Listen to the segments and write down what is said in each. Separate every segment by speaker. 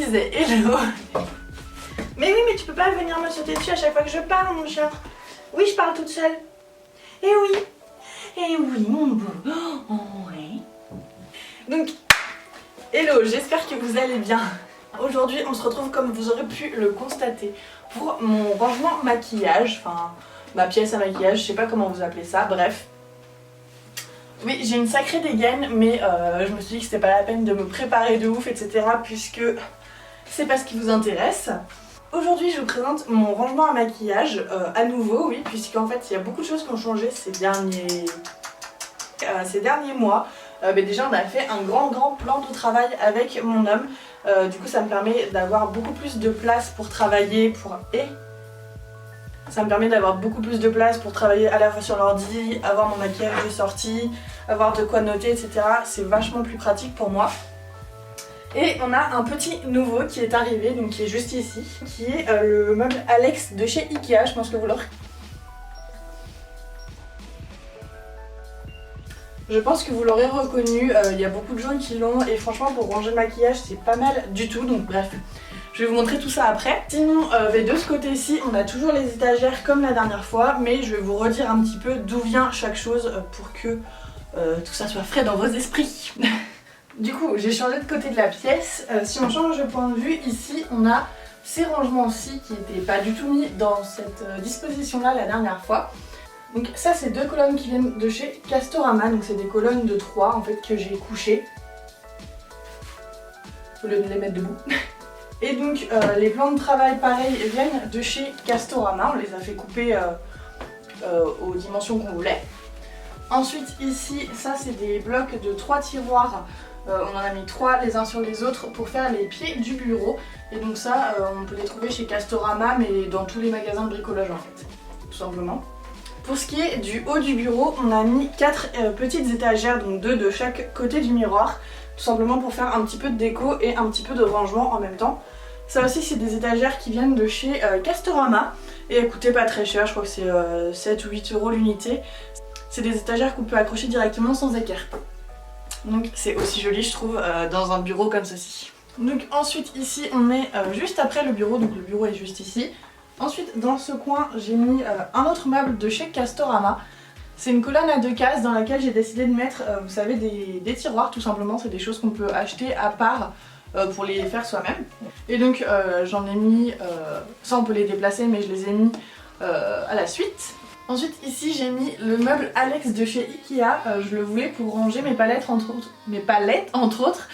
Speaker 1: disais hello. Mais oui, mais tu peux pas venir me sauter dessus à chaque fois que je parle, mon chat. Oui, je parle toute seule. Eh oui. Eh oui, mon beau. Oh, oui. Donc, hello, j'espère que vous allez bien. Aujourd'hui, on se retrouve comme vous aurez pu le constater pour mon rangement maquillage, enfin ma pièce à maquillage, je sais pas comment vous appelez ça, bref. Oui, j'ai une sacrée dégaine, mais je me suis dit que c'était pas la peine de me préparer de ouf, etc. puisque c'est pas ce qui vous intéresse. Aujourd'hui, je vous présente mon rangement à maquillage à nouveau, oui, puisqu'en fait, il y a beaucoup de choses qui ont changé ces derniers mois. Mais déjà, on a fait un grand plan de travail avec mon homme. Du coup, ça me permet d'avoir beaucoup plus de place pour travailler, ça me permet d'avoir beaucoup plus de place pour travailler à la fois sur l'ordi, avoir mon maquillage de sortie, avoir de quoi noter, etc. C'est vachement plus pratique pour moi. Et on a un petit nouveau qui est arrivé, donc qui est juste ici, qui est le meuble Alex de chez Ikea. Je pense que vous l'aurez. Je pense que vous l'aurez reconnu, il y a beaucoup de gens qui l'ont et franchement pour ranger le maquillage c'est pas mal du tout, donc bref. Je vais vous montrer tout ça après. Sinon, de ce côté-ci, on a toujours les étagères comme la dernière fois, mais je vais vous redire un petit peu d'où vient chaque chose pour que tout ça soit frais dans vos esprits. Du coup, j'ai changé de côté de la pièce. Si on change de point de vue, ici, on a ces rangements-ci qui n'étaient pas du tout mis dans cette disposition-là la dernière fois. Donc ça, c'est deux colonnes qui viennent de chez Castorama, donc c'est des colonnes de 3 en fait que j'ai couchées au lieu de les mettre debout. Et donc les plans de travail pareil viennent de chez Castorama, on les a fait couper aux dimensions qu'on voulait. Ensuite ici, ça c'est des blocs de 3 tiroirs, on en a mis 3 les uns sur les autres pour faire les pieds du bureau. Et donc ça, on peut les trouver chez Castorama mais dans tous les magasins de bricolage en fait, tout simplement. Pour ce qui est du haut du bureau, on a mis 4 petites étagères, donc 2 de chaque côté du miroir, tout simplement pour faire un petit peu de déco et un petit peu de rangement en même temps. Ça aussi c'est des étagères qui viennent de chez Castorama et elles coûtaient pas très cher, je crois que c'est 7 ou 8 € l'unité. C'est des étagères qu'on peut accrocher directement sans équerre. Donc c'est aussi joli je trouve dans un bureau comme ceci. Donc ensuite ici on est juste après le bureau, donc le bureau est juste ici. Ensuite, dans ce coin, j'ai mis un autre meuble de chez Castorama. C'est une colonne à 2 cases dans laquelle j'ai décidé de mettre, vous savez, des tiroirs tout simplement. C'est des choses qu'on peut acheter à part pour les faire soi-même. Et donc, j'en ai mis, ça on peut les déplacer, mais je les ai mis à la suite. Ensuite, ici, j'ai mis le meuble Alex de chez Ikea. Je le voulais pour ranger mes palettes entre autres.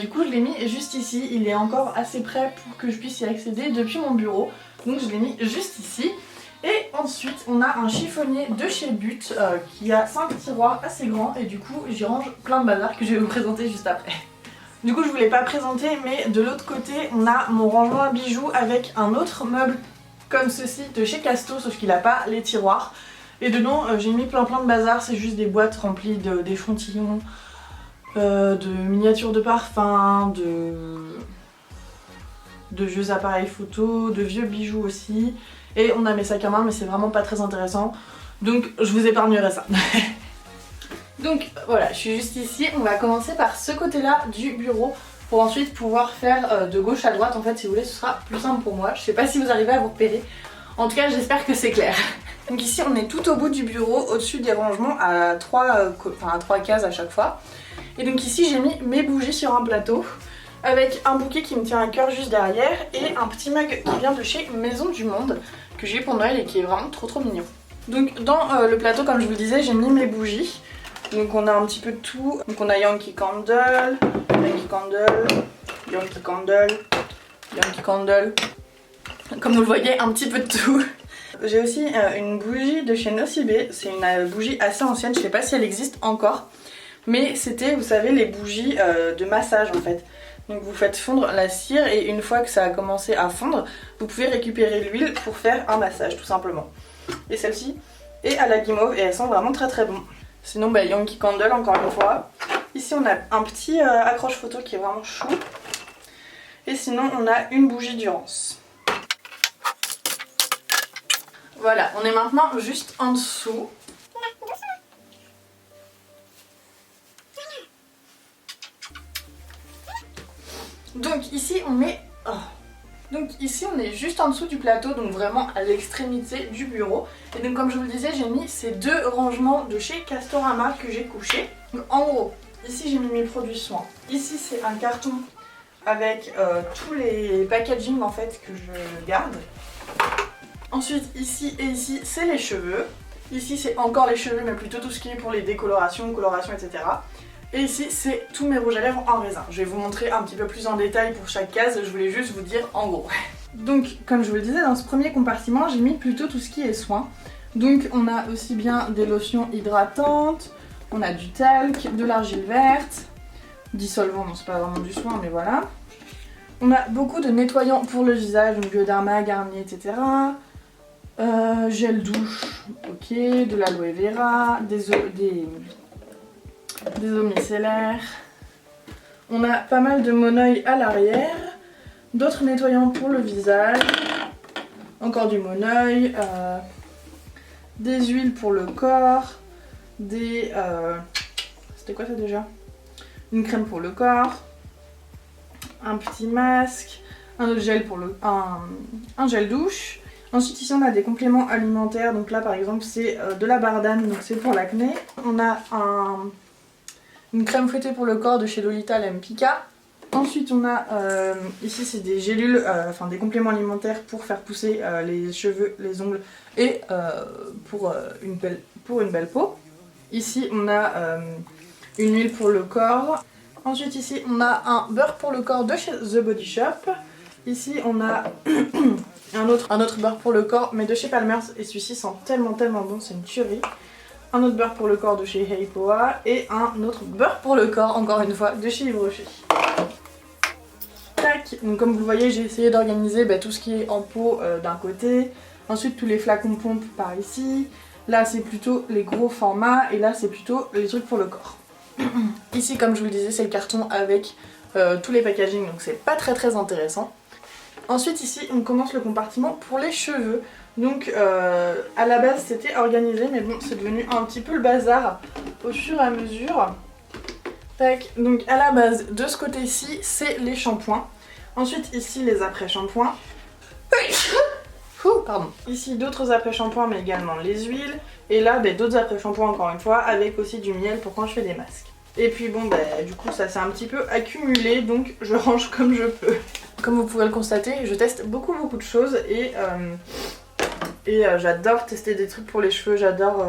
Speaker 1: Du coup, je l'ai mis juste ici. Il est encore assez près pour que je puisse y accéder depuis mon bureau. Donc je l'ai mis juste ici. Et ensuite on a un chiffonnier de chez But qui a 5 tiroirs assez grands et du coup j'y range plein de bazar que je vais vous présenter juste après. Du coup je voulais pas présenter, mais de l'autre côté on a mon rangement à bijoux avec un autre meuble comme ceci de chez Casto, sauf qu'il a pas les tiroirs. Et dedans j'ai mis plein de bazar, c'est juste des boîtes remplies d'échantillons, de miniatures de parfums, de vieux appareils photo, de vieux bijoux aussi. Et on a mes sacs à main mais c'est vraiment pas très intéressant. Donc je vous épargnerai ça. Donc voilà, je suis juste ici. On va commencer par ce côté-là du bureau pour ensuite pouvoir faire de gauche à droite. En fait si vous voulez ce sera plus simple pour moi. Je sais pas si vous arrivez à vous repérer. En tout cas j'espère que c'est clair. Donc ici on est tout au bout du bureau, au-dessus des rangements à 3 cases à chaque fois. Et donc ici j'ai mis mes bougies sur un plateau, avec un bouquet qui me tient à cœur juste derrière et un petit mug qui vient de chez Maison du Monde que j'ai eu pour Noël et qui est vraiment trop mignon. Donc dans le plateau, comme je vous le disais, j'ai mis mes bougies. Donc on a un petit peu de tout. Donc on a Yankee Candle, Yankee Candle, Yankee Candle, Yankee Candle. Comme vous le voyez, un petit peu de tout. J'ai aussi une bougie de chez Nocibé. C'est une bougie assez ancienne, je sais pas si elle existe encore. Mais c'était, vous savez, les bougies de massage en fait. Donc vous faites fondre la cire et une fois que ça a commencé à fondre, vous pouvez récupérer l'huile pour faire un massage tout simplement. Et celle-ci est à la guimauve et elle sent vraiment très bon. Sinon Yankee Candle encore une fois. Ici on a un petit accroche photo qui est vraiment chou. Et sinon on a une bougie Durance. Voilà, on est maintenant juste en dessous. Donc ici on met... Oh. Donc ici on est juste en dessous du plateau, donc vraiment à l'extrémité du bureau. Et donc comme je vous le disais, j'ai mis ces deux rangements de chez Castorama que j'ai couchés. Donc en gros, ici j'ai mis mes produits soins. Ici c'est un carton avec tous les packaging en fait que je garde. Ensuite ici et ici c'est les cheveux. Ici c'est encore les cheveux mais plutôt tout ce qui est pour les décolorations, colorations, etc. Et ici c'est tous mes rouges à lèvres en raisin. Je vais vous montrer un petit peu plus en détail pour chaque case, je voulais juste vous dire en gros. Donc comme je vous le disais, dans ce premier compartiment j'ai mis plutôt tout ce qui est soin. Donc on a aussi bien des lotions hydratantes, on a du talc, de l'argile verte, dissolvant, non c'est pas vraiment du soin mais voilà. On a beaucoup de nettoyants pour le visage, donc Bioderma, Garnier, etc. Gel douche, ok, de l'aloe vera, des eaux micellaires. On a pas mal de Monoi à l'arrière, d'autres nettoyants pour le visage, encore du Monoi, des huiles pour le corps, des... c'était quoi ça déjà? Une crème pour le corps, un petit masque, un autre gel pour le... un gel douche. Ensuite ici on a des compléments alimentaires, donc là par exemple c'est de la bardane, donc c'est pour l'acné. On a une crème fouettée pour le corps de chez Lolita, l'Empika. Ensuite on a ici c'est des gélules, enfin des compléments alimentaires pour faire pousser les cheveux, les ongles et pour une belle peau. Ici on a une huile pour le corps. Ensuite ici on a un beurre pour le corps de chez The Body Shop. Ici on a un autre beurre pour le corps mais de chez Palmer's et celui-ci sent tellement bon, c'est une tuerie. Un autre beurre pour le corps de chez Heipoa et un autre beurre pour le corps encore une fois de chez Yves Rocher. Tac, donc comme vous le voyez j'ai essayé d'organiser tout ce qui est en pot d'un côté, ensuite tous les flacons pompes par ici, là c'est plutôt les gros formats et là c'est plutôt les trucs pour le corps. Ici comme je vous le disais c'est le carton avec tous les packaging donc c'est pas très intéressant. Ensuite ici on commence le compartiment pour les cheveux. Donc à la base c'était organisé mais bon c'est devenu un petit peu le bazar au fur et à mesure. Tac, donc à la base de ce côté-ci c'est les shampoings. Ensuite ici les après-shampoings. Pardon. Ici d'autres après-shampoings mais également les huiles. Et là d'autres après-shampoings encore une fois avec aussi du miel pour quand je fais des masques. Et puis bon du coup ça s'est un petit peu accumulé donc je range comme je peux. Comme vous pouvez le constater je teste beaucoup de choses et j'adore tester des trucs pour les cheveux, j'adore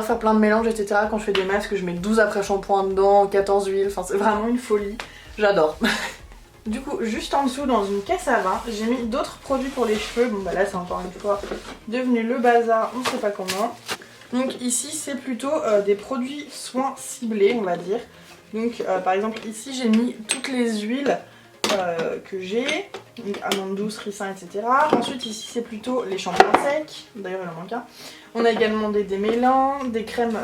Speaker 1: faire plein de mélanges etc. Quand je fais des masques je mets 12 après-shampoings dedans, 14 huiles, enfin c'est vraiment une folie, j'adore. Du coup juste en dessous dans une caisse à vin j'ai mis d'autres produits pour les cheveux, bon là c'est encore une fois devenu le bazar, on sait pas comment. Donc ici c'est plutôt des produits soins ciblés on va dire. Donc par exemple ici j'ai mis toutes les huiles que j'ai, donc amandes douces, ricin, etc. Ensuite ici c'est plutôt les shampoings secs, d'ailleurs il en manque un. On a également des démêlants, des crèmes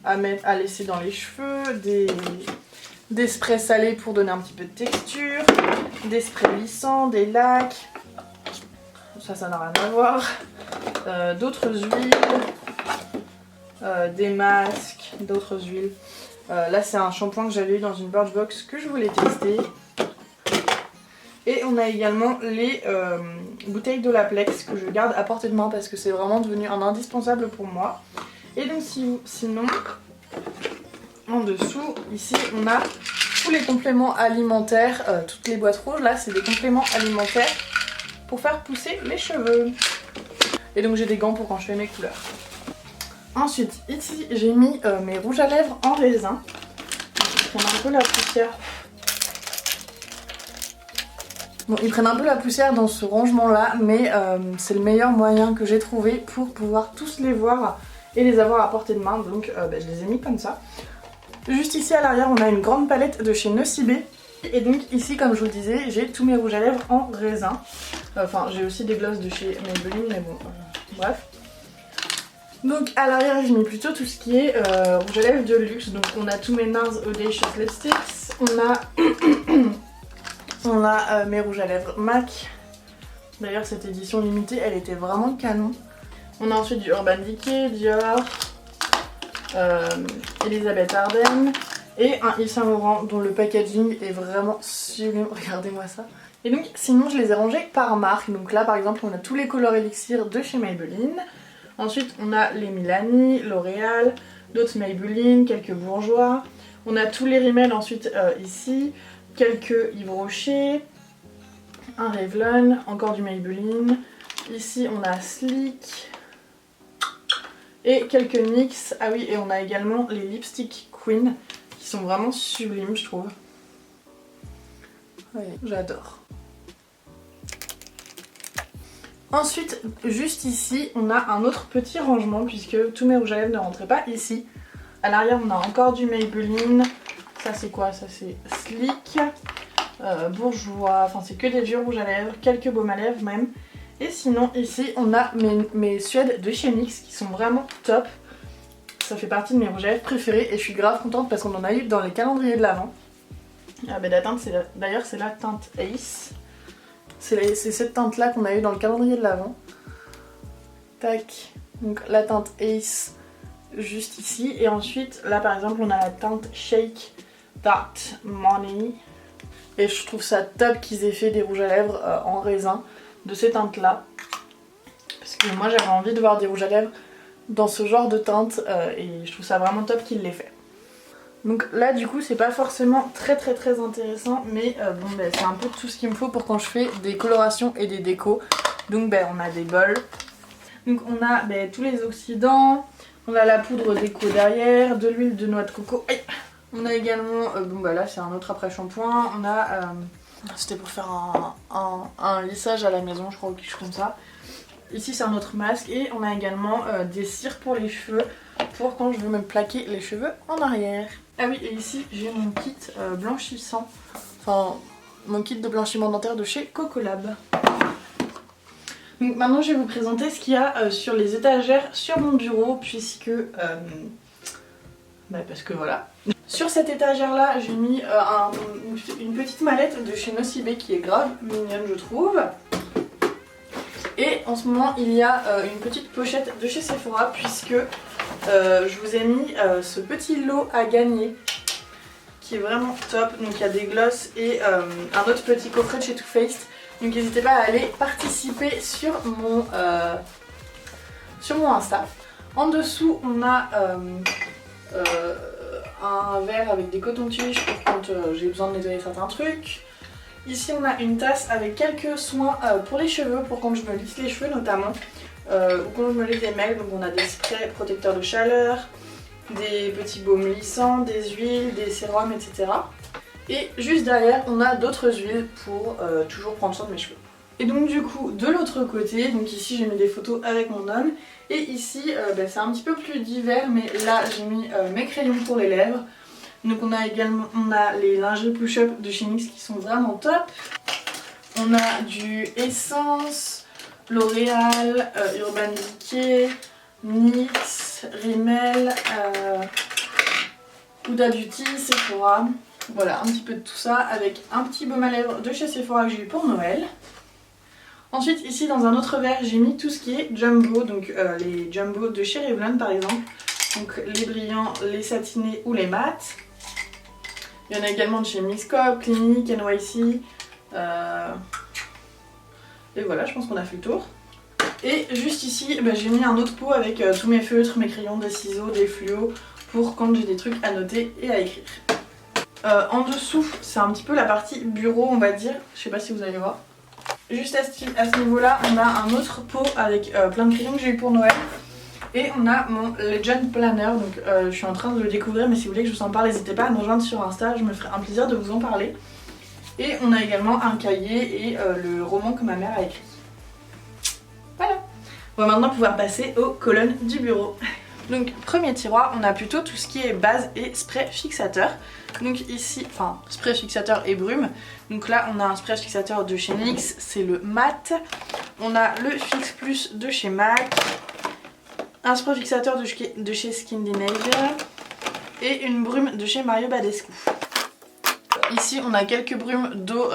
Speaker 1: à laisser dans les cheveux, des sprays salés pour donner un petit peu de texture, des sprays lissants, des lacs, ça n'a rien à voir, d'autres huiles, des masques, d'autres huiles. Là c'est un shampoing que j'avais eu dans une Birchbox que je voulais tester. Et on a également les bouteilles d'Olaplex que je garde à portée de main parce que c'est vraiment devenu un indispensable pour moi. Et donc sinon, en dessous, ici on a tous les compléments alimentaires, toutes les boîtes rouges. Là c'est des compléments alimentaires pour faire pousser les cheveux. Et donc j'ai des gants pour quand je fais mes couleurs. Ensuite ici j'ai mis mes rouges à lèvres en raisin. Ils prennent un peu la poussière. Bon, ils prennent un peu la poussière dans ce rangement là, mais c'est le meilleur moyen que j'ai trouvé pour pouvoir tous les voir et les avoir à portée de main, donc je les ai mis comme ça. Juste ici à l'arrière on a une grande palette de chez Nocibé. Et donc ici comme je vous le disais j'ai tous mes rouges à lèvres en raisin. Enfin j'ai aussi des glosses de chez Maybelline mais bon bref. Donc à l'arrière j'ai mis plutôt tout ce qui est rouge à lèvres de luxe. Donc on a tous mes NARS Audacious Lipsticks. On a mes rouges à lèvres MAC. D'ailleurs cette édition limitée elle était vraiment canon. On a ensuite du Urban Decay, Dior, Elisabeth Arden. et un Yves Saint Laurent dont le packaging est vraiment sublime, regardez-moi ça. Et donc sinon je les ai rangés par marque, donc là par exemple on a tous les Color Elixir de chez Maybelline, ensuite on a les Milani, L'Oréal, d'autres Maybelline, quelques Bourjois, on a tous les Rimmel ensuite ici, quelques Yves Rocher, un Revlon, encore du Maybelline, ici on a Sleek et quelques NYX, ah oui et on a également les Lipstick Queen qui sont vraiment sublimes je trouve. Oui, j'adore. Ensuite, juste ici, on a un autre petit rangement puisque tous mes rouges à lèvres ne rentraient pas ici. À l'arrière, on a encore du Maybelline. Ça c'est quoi? Ça c'est Sleek, Bourjois, enfin c'est que des vieux rouges à lèvres, quelques baumes à lèvres même. Et sinon, ici, on a mes suèdes de chez NYX qui sont vraiment top. Ça fait partie de mes rouges à lèvres préférés et je suis grave contente parce qu'on en a eu dans les calendriers de l'Avent. Ah bah la teinte, d'ailleurs c'est la teinte Ace. C'est cette teinte là qu'on a eu dans le calendrier de l'Avent. Tac, donc la teinte Ace juste ici. Et ensuite là par exemple on a la teinte Shake That Money. Et je trouve ça top qu'ils aient fait des rouges à lèvres en raisin de ces teintes là. Parce que moi j'avais envie de voir des rouges à lèvres dans ce genre de teinte et je trouve ça vraiment top qu'ils l'aient fait. Donc là du coup c'est pas forcément très intéressant mais bon ben, c'est un peu tout ce qu'il me faut pour quand je fais des colorations et des décos. Donc ben, on a des bols, donc on a ben, tous les oxydants, on a la poudre déco derrière, de l'huile de noix de coco. Aïe. On a également, bon bah là c'est un autre après shampoing, on a, c'était pour faire un lissage à la maison je crois ou quelque chose comme ça. Ici c'est un autre masque et on a également des cires pour les cheveux pour quand je veux me plaquer les cheveux en arrière. Ah oui et ici j'ai mon kit blanchissant, enfin mon kit de blanchiment dentaire de chez Cocolab. Donc maintenant je vais vous présenter ce qu'il y a sur les étagères sur mon bureau puisque, bah parce que voilà. Sur cette étagère là j'ai mis une petite mallette de chez Nocibé qui est grave mignonne je trouve. Et en ce moment il y a une petite pochette de chez Sephora puisque je vous ai mis ce petit lot à gagner qui est vraiment top. Donc il y a des glosses et un autre petit coffret de chez Too Faced. Donc n'hésitez pas à aller participer sur mon Insta. En dessous on a un verre avec des cotons-tiges pour quand j'ai besoin de nettoyer certains trucs. Ici on a une tasse avec quelques soins pour les cheveux, pour quand je me lisse les cheveux notamment, ou quand je me lisse les mails. Donc on a des sprays protecteurs de chaleur, des petits baumes lissants, des huiles, des sérums, etc. Et juste derrière on a d'autres huiles pour toujours prendre soin de mes cheveux. Et donc du coup de l'autre côté, donc ici j'ai mis des photos avec mon homme. Et ici bah, c'est un petit peu plus divers, mais là j'ai mis mes crayons pour les lèvres. Donc on a également les lingeries push-up de chez NYX qui sont vraiment top. On a du Essence, L'Oréal, Urban Decay, NYX, Rimmel, Huda Beauty, Sephora. Voilà, un petit peu de tout ça avec un petit baume à lèvres de chez Sephora que j'ai eu pour Noël. Ensuite ici dans un autre verre j'ai mis tout ce qui est jumbo, donc les jumbo de chez Revlon par exemple. Donc les brillants, les satinés ou les mats. Il y en a également de chez Misscope, Clinique, NYC. Et voilà, je pense qu'on a fait le tour. Et juste ici, bah, j'ai mis un autre pot avec tous mes feutres, mes crayons, des ciseaux, des fluos pour quand j'ai des trucs à noter et à écrire. En dessous, c'est un petit peu la partie bureau, on va dire. Je sais pas si vous allez voir. Juste à ce niveau-là, on a un autre pot avec plein de crayons que j'ai eu pour Noël. Et on a mon Legend Planner, donc je suis en train de le découvrir, mais si vous voulez que je vous en parle, n'hésitez pas à me rejoindre sur Insta, je me ferai un plaisir de vous en parler. Et on a également un cahier et le roman que ma mère a écrit. Voilà. On va maintenant pouvoir passer aux colonnes du bureau. Donc premier tiroir, on a plutôt tout ce qui est base et spray fixateur. Donc ici, enfin spray fixateur et brume. Donc là on a un spray fixateur de chez NYX, c'est le mat. On a le Fix Plus de chez MAC. Un spray fixateur de chez Skindinavia et une brume de chez Mario Badescu. Ici on a quelques brumes d'eau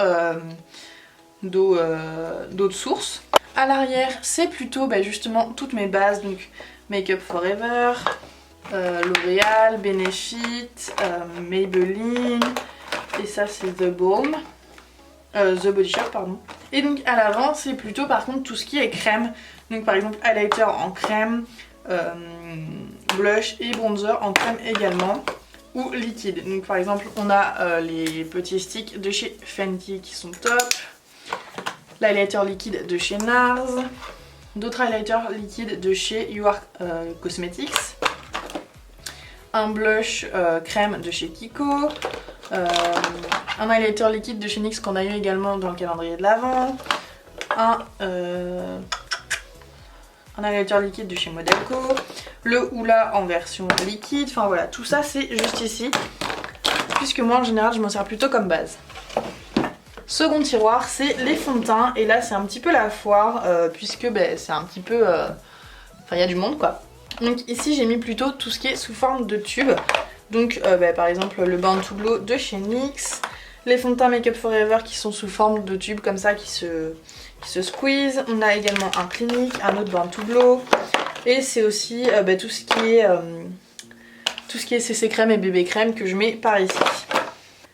Speaker 1: de source. À l'arrière c'est plutôt bah, justement toutes mes bases, donc Make Up Forever, L'Oréal, Benefit, Maybelline, et ça c'est The Balm, The Body Shop pardon. Et donc à l'avant c'est plutôt par contre tout ce qui est crème, donc par exemple highlighter en crème, blush et bronzer en crème également, ou liquide. Donc par exemple on a les petits sticks de chez Fenty qui sont top, l'highlighter liquide de chez NARS, d'autres highlighters liquides de chez You Are Cosmetics, un blush crème de chez Kiko, un highlighter liquide de chez NYX qu'on a eu également dans le calendrier de l'Avent, un highlighter liquide de chez Modelco, le Hoola en version liquide, enfin voilà, tout ça c'est juste ici, puisque moi en général je m'en sers plutôt comme base. Second tiroir, c'est les fonds de teint, et là c'est un petit peu la foire, puisque c'est un petit peu... Enfin il y a du monde quoi. Donc ici j'ai mis plutôt tout ce qui est sous forme de tube. Donc par exemple le Born to Glow de chez NYX, les fonds de teint Make Up For Ever qui sont sous forme de tube comme ça qui se squeeze. On a également un Clinique, un autre Born to Glow. Et c'est aussi tout ce qui est CC crème et bébé crème que je mets par ici.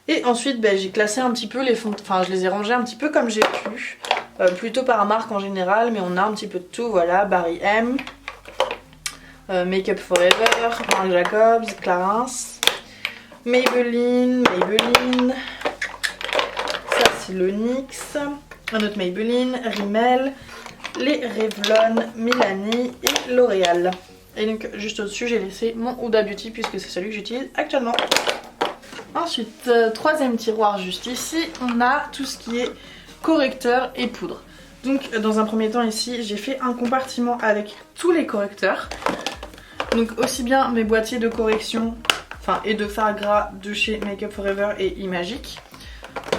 Speaker 1: Et ensuite j'ai classé un petit peu les fonds, enfin je les ai rangés un petit peu comme j'ai pu. Plutôt par marque en général, mais on a un petit peu de tout, voilà, Barry M, Make Up For Ever, Marc Jacobs, Clarins, Maybelline, ça c'est le NYX, un autre Maybelline, Rimmel, les Revlon, Milani et L'Oréal. Et donc juste au-dessus j'ai laissé mon Huda Beauty puisque c'est celui que j'utilise actuellement. Ensuite, troisième tiroir juste ici, on a tout ce qui est correcteur et poudre. Donc dans un premier temps ici j'ai fait un compartiment avec tous les correcteurs. Donc aussi bien mes boîtiers de correction et de fard gras de chez Make Up For Ever et Imagic,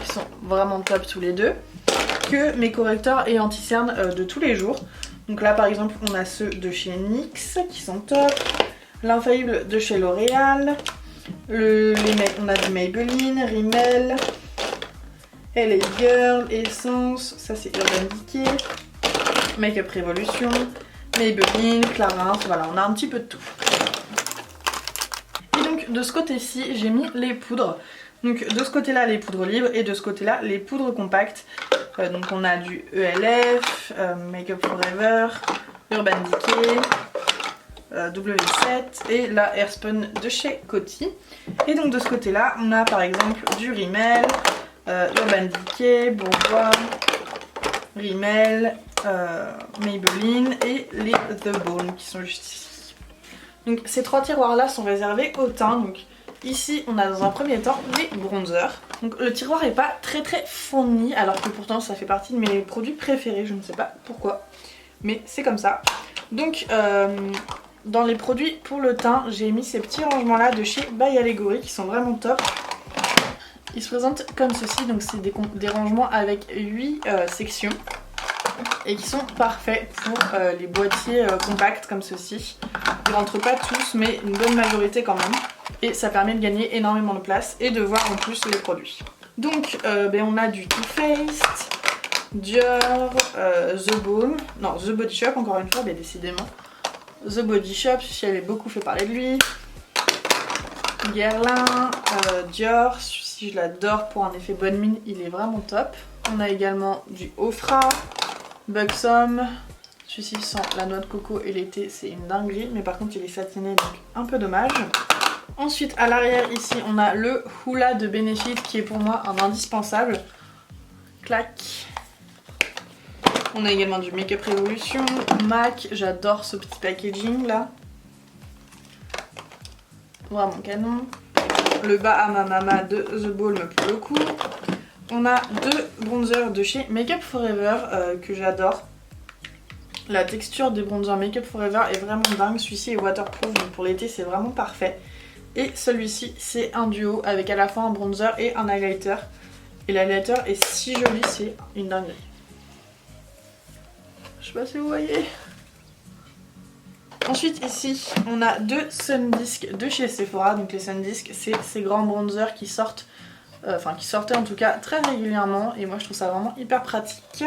Speaker 1: qui sont vraiment top tous les deux, que mes correcteurs et anti-cernes de tous les jours. Donc là par exemple on a ceux de chez NYX qui sont top, l'infaillible de chez L'Oréal, on a du Maybelline, Rimmel, LA Girl, Essence, ça c'est Urban Decay, Make Up Revolution, Maybelline, Clarins, voilà on a un petit peu de tout. Et donc de ce côté-ci j'ai mis les poudres. Donc de ce côté là les poudres libres et de ce côté là les poudres compactes. Donc on a du ELF, Make Up For Ever, Urban Decay, W7 et la Airspun de chez Coty. Et donc de ce côté là on a par exemple du Rimmel, Urban Decay, Bourjois, Rimmel, Maybelline et les The Balm qui sont juste ici. Donc ces trois tiroirs là sont réservés au teint. Donc ici on a dans un premier temps les bronzers. Donc le tiroir est pas très fourni alors que pourtant ça fait partie de mes produits préférés, je ne sais pas pourquoi, mais c'est comme ça. Donc dans les produits pour le teint j'ai mis ces petits rangements là de chez By Allegory qui sont vraiment top. Ils se présentent comme ceci, donc c'est des rangements avec 8 sections et qui sont parfaits pour les boîtiers compacts comme ceci. Ils rentrent pas tous mais une bonne majorité quand même, et ça permet de gagner énormément de place et de voir en plus les produits. Donc on a du Too Faced, Dior, The Balm, non The Body Shop encore une fois, décidément The Body Shop, celui-ci avait beaucoup fait parler de lui, Guerlain, Dior, celui-ci je l'adore pour un effet bonne mine, il est vraiment top. On a également du Ofra, Buxom, celui-ci sans la noix de coco et l'été c'est une dinguerie, mais par contre il est satiné donc un peu dommage. Ensuite à l'arrière ici on a le Hoola de Benefit qui est pour moi un indispensable. Clac. On a également du Make Up Revolution, MAC, j'adore ce petit packaging là. Vraiment canon. Le Bahama Mama de The Balm pour le coup. On a deux bronzers de chez Make Up For Ever que j'adore. La texture des bronzers Make Up For Ever est vraiment dingue. Celui-ci est waterproof donc pour l'été c'est vraiment parfait. Et celui-ci c'est un duo avec à la fois un bronzer et un highlighter. Et l'highlighter est si joli, c'est une dinguerie. Je sais pas si vous voyez. Ensuite ici on a deux Sundisc de chez Sephora. Donc les Sundisc c'est ces grands bronzers qui sortent, qui sortaient en tout cas très régulièrement. Et moi je trouve ça vraiment hyper pratique.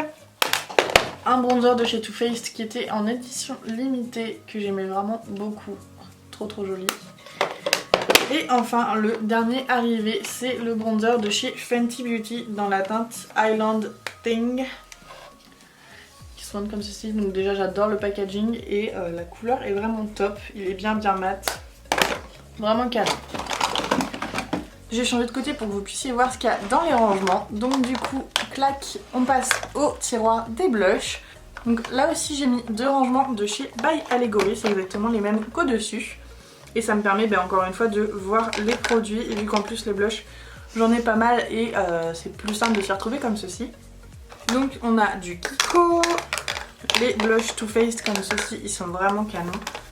Speaker 1: Un bronzer de chez Too Faced qui était en édition limitée que j'aimais vraiment beaucoup. trop joli. Et enfin le dernier arrivé, c'est le bronzer de chez Fenty Beauty dans la teinte Island Thing, qui se montre comme ceci. Donc déjà j'adore le packaging et la couleur est vraiment top, il est bien mat, vraiment canon. J'ai changé de côté pour que vous puissiez voir ce qu'il y a dans les rangements. Donc du coup, clac, on passe au tiroir des blushs. Donc là aussi j'ai mis 2 rangements de chez By Allegory, c'est exactement les mêmes qu'au-dessus. Et ça me permet encore une fois de voir les produits, et vu qu'en plus les blushs j'en ai pas mal et c'est plus simple de s'y retrouver comme ceci. Donc on a du Kiko, les blushs Too Faced comme ceci, ils sont vraiment canons,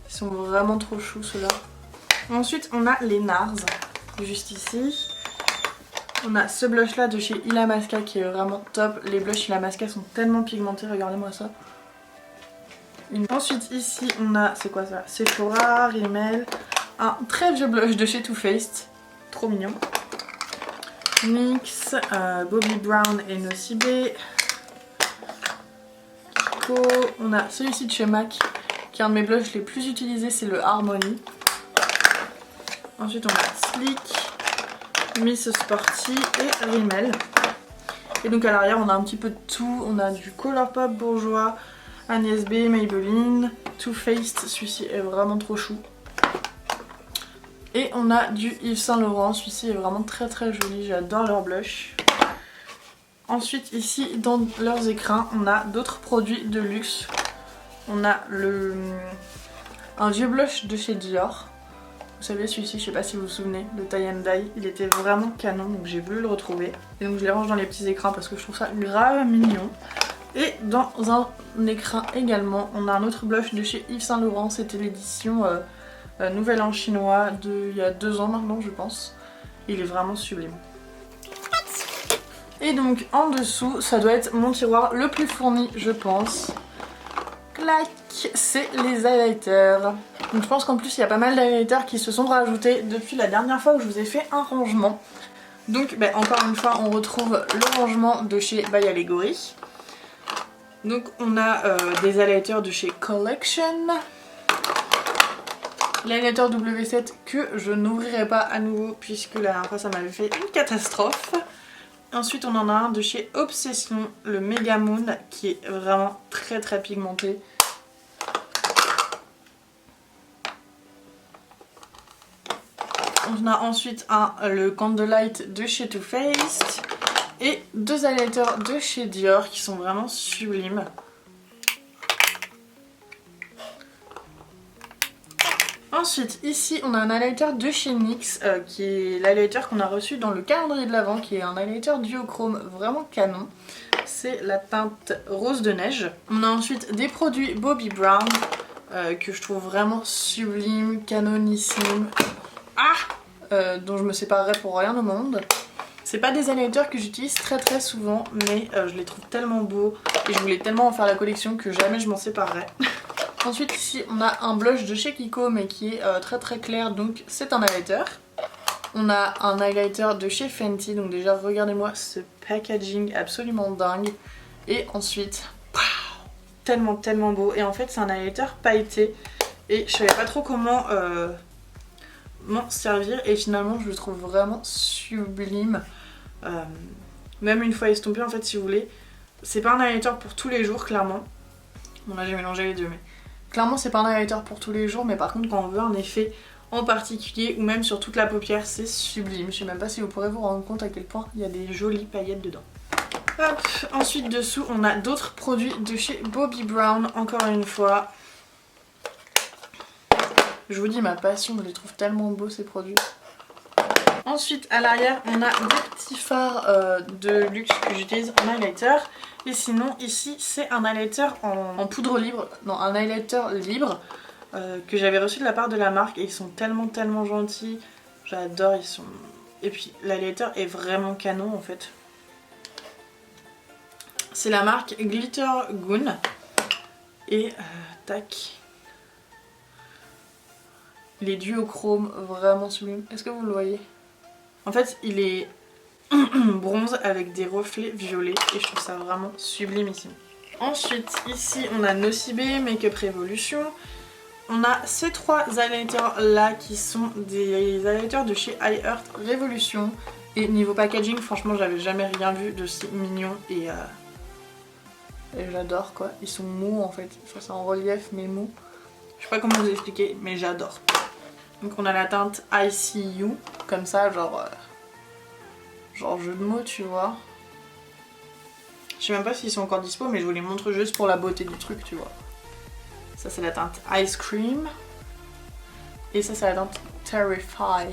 Speaker 1: ils sont vraiment trop choux ceux-là. Ensuite on a les NARS, juste ici. On a ce blush là de chez Illamasqua qui est vraiment top, les blushs Illamasqua sont tellement pigmentés, regardez-moi ça. Ensuite ici on a, c'est quoi ça? Sephora, Rimmel, un très vieux blush de chez Too Faced, trop mignon. NYX, Bobbi Brown et Nocibé. Kiko, on a celui-ci de chez MAC qui est un de mes blushs les plus utilisés, c'est le Harmony. Ensuite on a Sleek, Miss Sporty et Rimmel. Et donc à l'arrière on a un petit peu de tout, on a du Colourpop bourgeois, Agnès B, Maybelline, Too Faced, celui-ci est vraiment trop chou. Et on a du Yves Saint Laurent, celui-ci est vraiment très joli, j'adore leur blush. Ensuite ici dans leurs écrins on a d'autres produits de luxe. On a un vieux blush de chez Dior. Vous savez celui-ci, je sais pas si vous vous souvenez, le Tie and Dye, il était vraiment canon donc j'ai voulu le retrouver. Et donc je les range dans les petits écrins parce que je trouve ça grave mignon. Et dans un écrin également, on a un autre blush de chez Yves Saint Laurent, c'était l'édition Nouvel An chinois il y a 2 ans maintenant je pense. Il est vraiment sublime. Et donc en dessous, ça doit être mon tiroir le plus fourni je pense. Clac, c'est les highlighters. Donc je pense qu'en plus il y a pas mal d'highlighters qui se sont rajoutés depuis la dernière fois où je vous ai fait un rangement. Donc encore une fois on retrouve le rangement de chez By Allegory. Donc on a des highlighters de chez Collection. L'highlighter W7 que je n'ouvrirai pas à nouveau puisque la dernière fois ça m'avait fait une catastrophe. Ensuite on en a un de chez Obsession, le Mega Moon, qui est vraiment très pigmenté. On a ensuite le Candlelight de chez Too Faced. Et 2 highlighters de chez Dior qui sont vraiment sublimes. Ensuite ici on a un highlighter de chez NYX qui est l'highlighter qu'on a reçu dans le calendrier de l'Avent, qui est un highlighter duochrome vraiment canon. C'est la teinte rose de neige. On a ensuite des produits Bobbi Brown que je trouve vraiment sublimes, canonissimes. Dont je me séparerai pour rien au monde. C'est pas des highlighters que j'utilise très souvent, mais je les trouve tellement beaux et je voulais tellement en faire la collection que jamais je m'en séparerai. Ensuite ici on a un blush de chez Kiko mais qui est très clair, donc c'est un highlighter. On a un highlighter de chez Fenty, donc déjà regardez-moi ce packaging absolument dingue. Et ensuite, tellement beau, et en fait c'est un highlighter pailleté et je savais pas trop comment m'en servir et finalement je le trouve vraiment sublime. Même une fois estompé en fait si vous voulez. C'est pas un highlighter pour tous les jours clairement. Bon là j'ai mélangé les deux mais clairement c'est pas un highlighter pour tous les jours, mais par contre quand on veut un effet en particulier ou même sur toute la paupière c'est sublime. Je sais même pas si vous pourrez vous rendre compte à quel point il y a des jolies paillettes dedans. Hop. Ensuite dessous on a d'autres produits de chez Bobbi Brown encore une fois. Je vous dis ma passion, je les trouve tellement beaux ces produits. Ensuite à l'arrière on a des petits fards de luxe que j'utilise en highlighter. Et sinon ici c'est un highlighter en poudre libre, non un highlighter libre que j'avais reçu de la part de la marque et ils sont tellement gentils. J'adore, ils sont... Et puis l'highlighter est vraiment canon en fait. C'est la marque Glitter Goon. Et tac. Il est duochrome, vraiment sublime. Est-ce que vous le voyez? En fait il est bronze avec des reflets violets et je trouve ça vraiment sublime ici. Ensuite ici on a Nocibé Makeup Revolution. On a ces 3 highlighters là qui sont des highlighters de chez I Heart Revolution. Et niveau packaging, franchement, j'avais jamais rien vu de si mignon et j'adore quoi. Ils sont mous en fait. Enfin, c'est en relief mais mou. Je sais pas comment vous expliquer, mais j'adore. Donc on a la teinte I See You, comme ça, genre jeu de mots, tu vois. Je sais même pas s'ils sont encore dispo, mais je vous les montre juste pour la beauté du truc, tu vois. Ça c'est la teinte Ice Cream. Et ça c'est la teinte Terrify.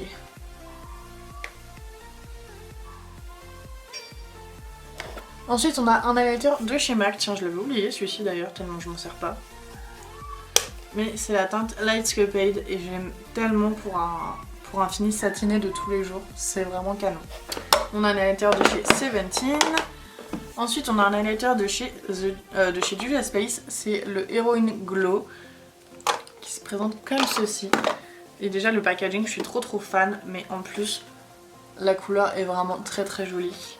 Speaker 1: Ensuite on a un highlighter de chez MAC, tiens je l'avais oublié celui-ci d'ailleurs, tellement je m'en sers pas. Mais c'est la teinte Lightscapade et j'aime tellement pour un fini satiné de tous les jours, c'est vraiment canon. On a un highlighter de chez Seventeen. Ensuite on a un highlighter de chez Juvia's Place, c'est le Heroine Glow qui se présente comme ceci. Et déjà le packaging je suis trop fan, mais en plus la couleur est vraiment très jolie.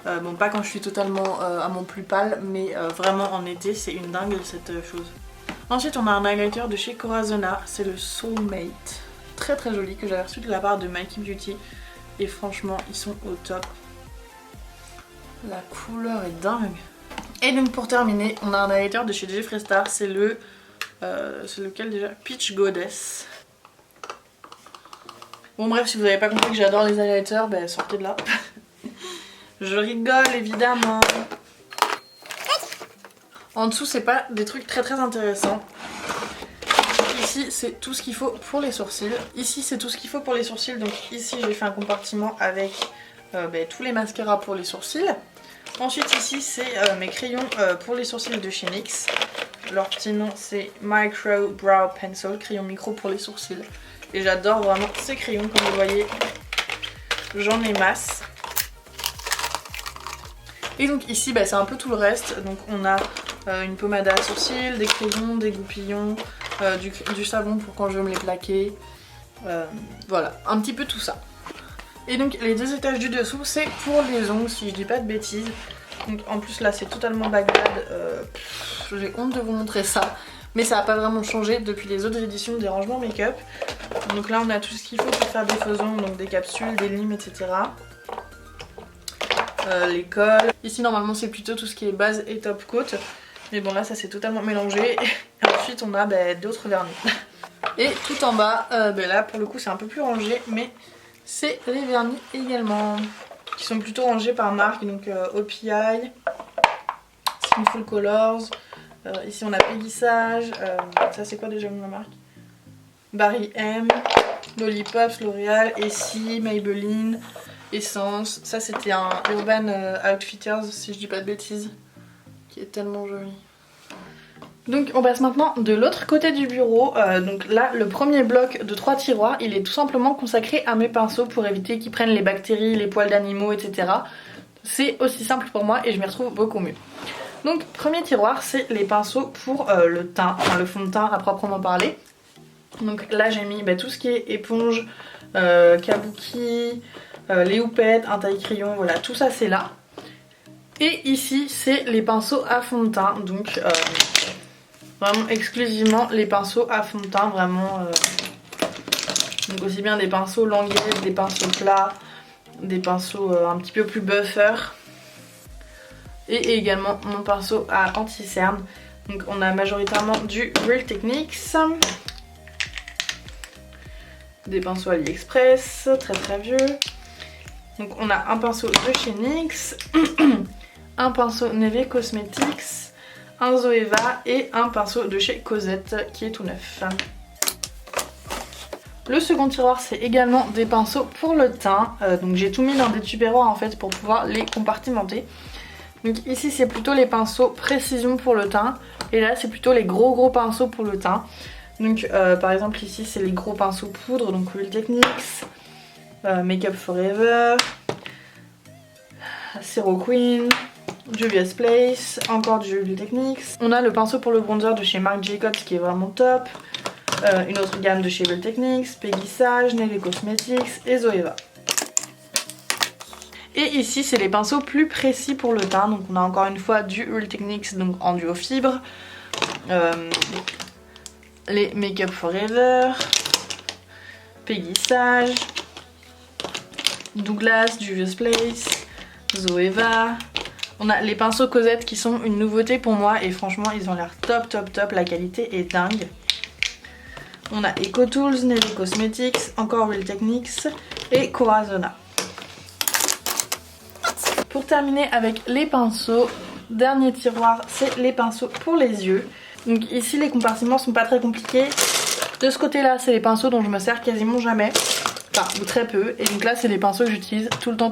Speaker 1: Bon pas quand je suis totalement à mon plus pâle, mais vraiment en été c'est une dingue cette chose. Ensuite on a un highlighter de chez Corazona, c'est le Soulmate. Très joli que j'avais reçu de la part de Mikey Beauty. Et franchement ils sont au top. La couleur est dingue. Et donc pour terminer on a un highlighter de chez Jeffree Star, c'est le... c'est lequel déjà? Peach Goddess. Bon bref, si vous n'avez pas compris que j'adore les highlighters, ben sortez de là. Je rigole évidemment. En dessous c'est pas des trucs très intéressants. Ici c'est tout ce qu'il faut pour les sourcils. Ici c'est tout ce qu'il faut pour les sourcils. Donc ici j'ai fait un compartiment avec tous les mascaras pour les sourcils. Ensuite ici c'est mes crayons pour les sourcils de chez NYX. Leur petit nom c'est Micro Brow Pencil, crayon micro pour les sourcils. Et j'adore vraiment ces crayons, comme vous voyez. J'en ai masse. Et donc ici c'est un peu tout le reste. Donc on a une pommade à sourcils, des crayons, des goupillons, du savon pour quand je veux me les plaquer. Voilà, un petit peu tout ça. Et donc les 2 étages du dessous c'est pour les ongles si je dis pas de bêtises. Donc en plus là c'est totalement Bagdad. J'ai honte de vous montrer ça. Mais ça n'a pas vraiment changé depuis les autres éditions des rangements make-up. Donc là on a tout ce qu'il faut pour faire des faux ongles, donc des capsules, des limes, etc. Les cols. Ici normalement c'est plutôt tout ce qui est base et top coat. Mais bon là ça s'est totalement mélangé. Et ensuite on a d'autres vernis. Et tout en bas, là pour le coup c'est un peu plus rangé, mais c'est les vernis également. Qui sont plutôt rangés par marque, donc OPI, Skinful Colors. Ici on a Peggy Sage, ça c'est quoi déjà la marque? Barry M, Lollipops, L'Oréal, Essie, Maybelline, Essence. Ça c'était un Urban Outfitters si je dis pas de bêtises, qui est tellement joli. Donc on passe maintenant de l'autre côté du bureau. Donc là le premier bloc de 3 tiroirs il est tout simplement consacré à mes pinceaux pour éviter qu'ils prennent les bactéries, les poils d'animaux, etc. C'est aussi simple pour moi et je m'y retrouve beaucoup mieux. Donc premier tiroir c'est les pinceaux pour le teint, enfin le fond de teint à proprement parler. Donc là j'ai mis tout ce qui est éponge, kabuki, les houpettes, un taille-crayon, voilà tout ça c'est là. Et ici c'est les pinceaux à fond de teint, donc vraiment exclusivement les pinceaux à fond de teint, vraiment donc aussi bien des pinceaux languettes, des pinceaux plats, des pinceaux un petit peu plus buffer. Et également mon pinceau à anti-cerne. Donc on a majoritairement du Real Techniques, des pinceaux AliExpress, très vieux. Donc on a un pinceau de chez NYX, un pinceau Neve Cosmetics, un Zoeva et un pinceau de chez Cosette qui est tout neuf. Le second tiroir c'est également des pinceaux pour le teint. Donc j'ai tout mis dans des tupperwares en fait pour pouvoir les compartimenter. Donc ici c'est plutôt les pinceaux précision pour le teint et là c'est plutôt les gros pinceaux pour le teint. Donc par exemple ici c'est les gros pinceaux poudre, donc Real Techniques, Makeup Forever, Zero Queen, Juvia's Place, encore du Real Techniques. On a le pinceau pour le bronzer de chez Marc Jacobs qui est vraiment top. Une autre gamme de chez Real Techniques, Peggy Sage, Neve Cosmetics et Zoeva. Et ici c'est les pinceaux plus précis pour le teint, donc on a encore une fois du Real Techniques donc en duo fibre, les Make Up Forever, Peggy Sage, Douglas, Juvia's Place, Zoeva. On a les pinceaux Cosette qui sont une nouveauté pour moi et franchement ils ont l'air top top top, la qualité est dingue. On a EcoTools, Nelly Cosmetics, encore Real Techniques et Corazona. Pour terminer avec les pinceaux, dernier tiroir, c'est les pinceaux pour les yeux. Donc ici les compartiments sont pas très compliqués. De ce côté là c'est les pinceaux dont je me sers quasiment jamais, enfin ou très peu, et donc là c'est les pinceaux que j'utilise tout le temps.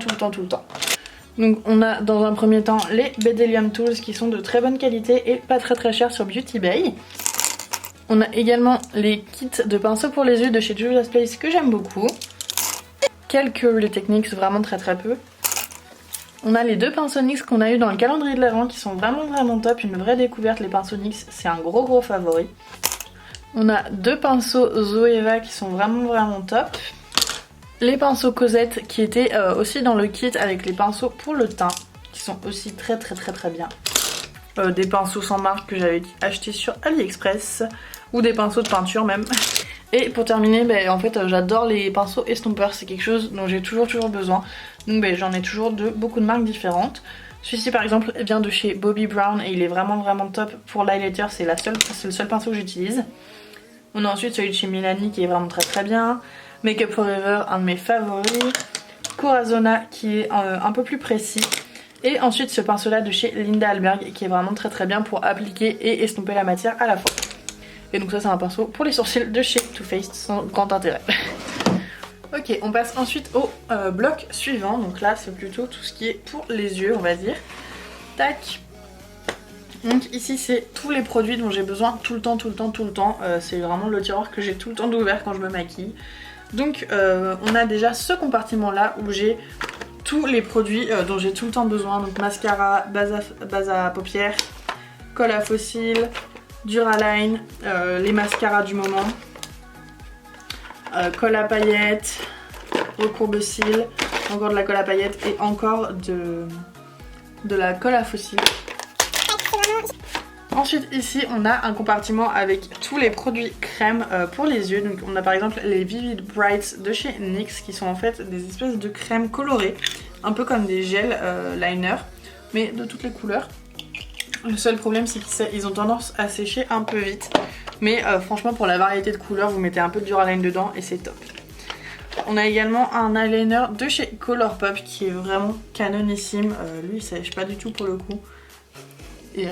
Speaker 1: Donc on a dans un premier temps les Bedelium Tools qui sont de très bonne qualité et pas très chers sur Beauty Bay. On a également les kits de pinceaux pour les yeux de chez Juvia's Place que j'aime beaucoup. Quelques Real Techniques, vraiment très peu. On a les deux pinceaux NYX qu'on a eu dans le calendrier de l'Avent qui sont vraiment top, une vraie découverte. Les pinceaux NYX c'est un gros favori. On a deux pinceaux Zoeva qui sont vraiment top. Les pinceaux Cosette qui étaient aussi dans le kit avec les pinceaux pour le teint qui sont aussi très bien. Des pinceaux sans marque que j'avais acheté sur AliExpress ou des pinceaux de peinture même. Et pour terminer, en fait j'adore les pinceaux estompeurs, c'est quelque chose dont j'ai toujours besoin. Donc j'en ai toujours de beaucoup de marques différentes. Celui-ci par exemple vient de chez Bobbi Brown et il est vraiment top pour l'highlighter, c'est le seul pinceau que j'utilise. On a ensuite celui de chez Milani qui est vraiment très bien. Make Up Forever, un de mes favoris. Corazona qui est un peu plus précis. Et ensuite ce pinceau là de chez Linda Alberg qui est vraiment très bien pour appliquer et estomper la matière à la fois. Et donc ça c'est un pinceau pour les sourcils de chez Too Faced sans grand intérêt. Ok, on passe ensuite au bloc suivant. Donc là c'est plutôt tout ce qui est pour les yeux on va dire. Tac. Donc ici c'est tous les produits dont j'ai besoin tout le temps. C'est vraiment le tiroir que j'ai tout le temps d'ouvert quand je me maquille. Donc on a déjà ce compartiment là où j'ai tous les produits dont j'ai tout le temps besoin. Donc mascara, base à paupières, colle à faux cils, Duraline, les mascaras du moment, colle à paillettes, recourbe cils, encore de la colle à paillettes et encore de la colle à faux cils. Ensuite ici on a un compartiment avec tous les produits crème pour les yeux. Donc on a par exemple les Vivid Brights de chez NYX qui sont en fait des espèces de crèmes colorées, un peu comme des gels liner mais de toutes les couleurs. Le seul problème c'est qu'ils ont tendance à sécher un peu vite, mais franchement pour la variété de couleurs vous mettez un peu de Duraline dedans et c'est top. On a également un eyeliner de chez Colourpop qui est vraiment canonissime, lui il sèche pas du tout pour le coup. Et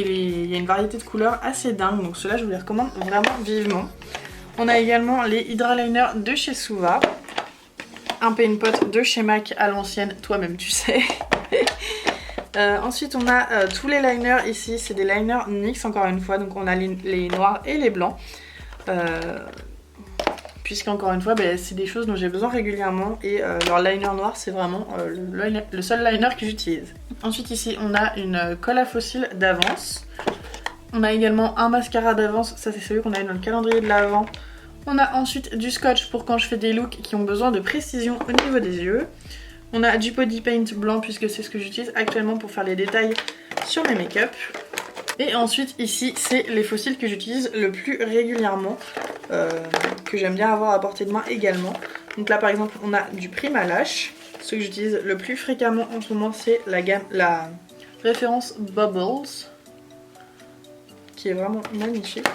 Speaker 1: il y a une variété de couleurs assez dingue, donc ceux-là je vous les recommande vraiment vivement. On a également les Hydraliner de chez Suva, un Paint Pot de chez MAC à l'ancienne, toi-même tu sais. Ensuite on a tous les liners ici, c'est des liners NYX encore une fois, donc on a les noirs et les blancs. Puisqu'encore une fois c'est des choses dont j'ai besoin régulièrement et leur liner noir c'est vraiment le seul liner que j'utilise. Ensuite ici on a une colle à faux cils d'Avance. On a également un mascara d'Avance, ça c'est celui qu'on a eu dans le calendrier de l'Avent. On a ensuite du scotch pour quand je fais des looks qui ont besoin de précision au niveau des yeux. On a du body paint blanc puisque c'est ce que j'utilise actuellement pour faire les détails sur mes make-up. Et ensuite ici c'est les faux cils que j'utilise le plus régulièrement, que j'aime bien avoir à portée de main également. Donc là par exemple on a du Primalash, ce que j'utilise le plus fréquemment en ce moment c'est la référence Bubbles, qui est vraiment magnifique.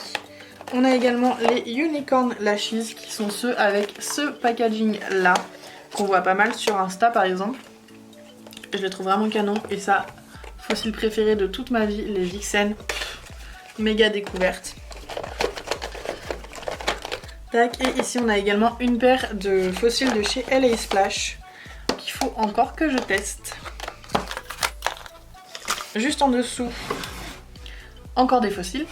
Speaker 1: On a également les Unicorn Lashes qui sont ceux avec ce packaging là, qu'on voit pas mal sur Insta par exemple. Je les trouve vraiment canon et ça... Fossiles préférés de toute ma vie, les Vixen, méga découverte. Tac, et ici on a également une paire de fossiles de chez LA Splash qu'il faut encore que je teste. Juste en dessous, encore des fossiles.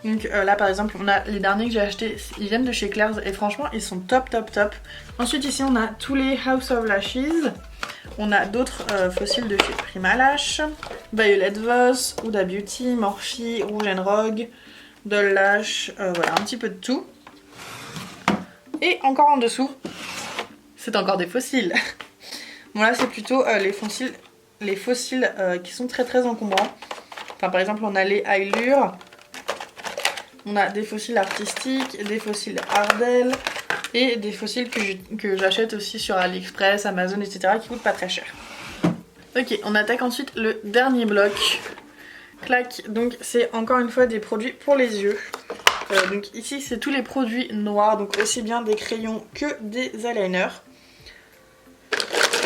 Speaker 1: Donc là par exemple on a les derniers que j'ai achetés, ils viennent de chez Claire's et franchement ils sont top. Ensuite ici on a tous les House of Lashes. On a d'autres fossiles de chez Primalash, Violet Voss, Huda Beauty, Morphe, Rouge & Rogue, Doll Lash, voilà un petit peu de tout. Et encore en dessous, c'est encore des fossiles. Bon là c'est plutôt les fossiles qui sont très encombrants. Enfin par exemple on a les Allure, On a des fossiles artistiques, des fossiles Ardell et des fossiles que j'achète aussi sur AliExpress, Amazon, etc. qui coûtent pas très cher. Ok, on attaque ensuite le dernier bloc. Clac, donc c'est encore une fois des produits pour les yeux. Donc ici c'est tous les produits noirs, donc aussi bien des crayons que des eyeliners.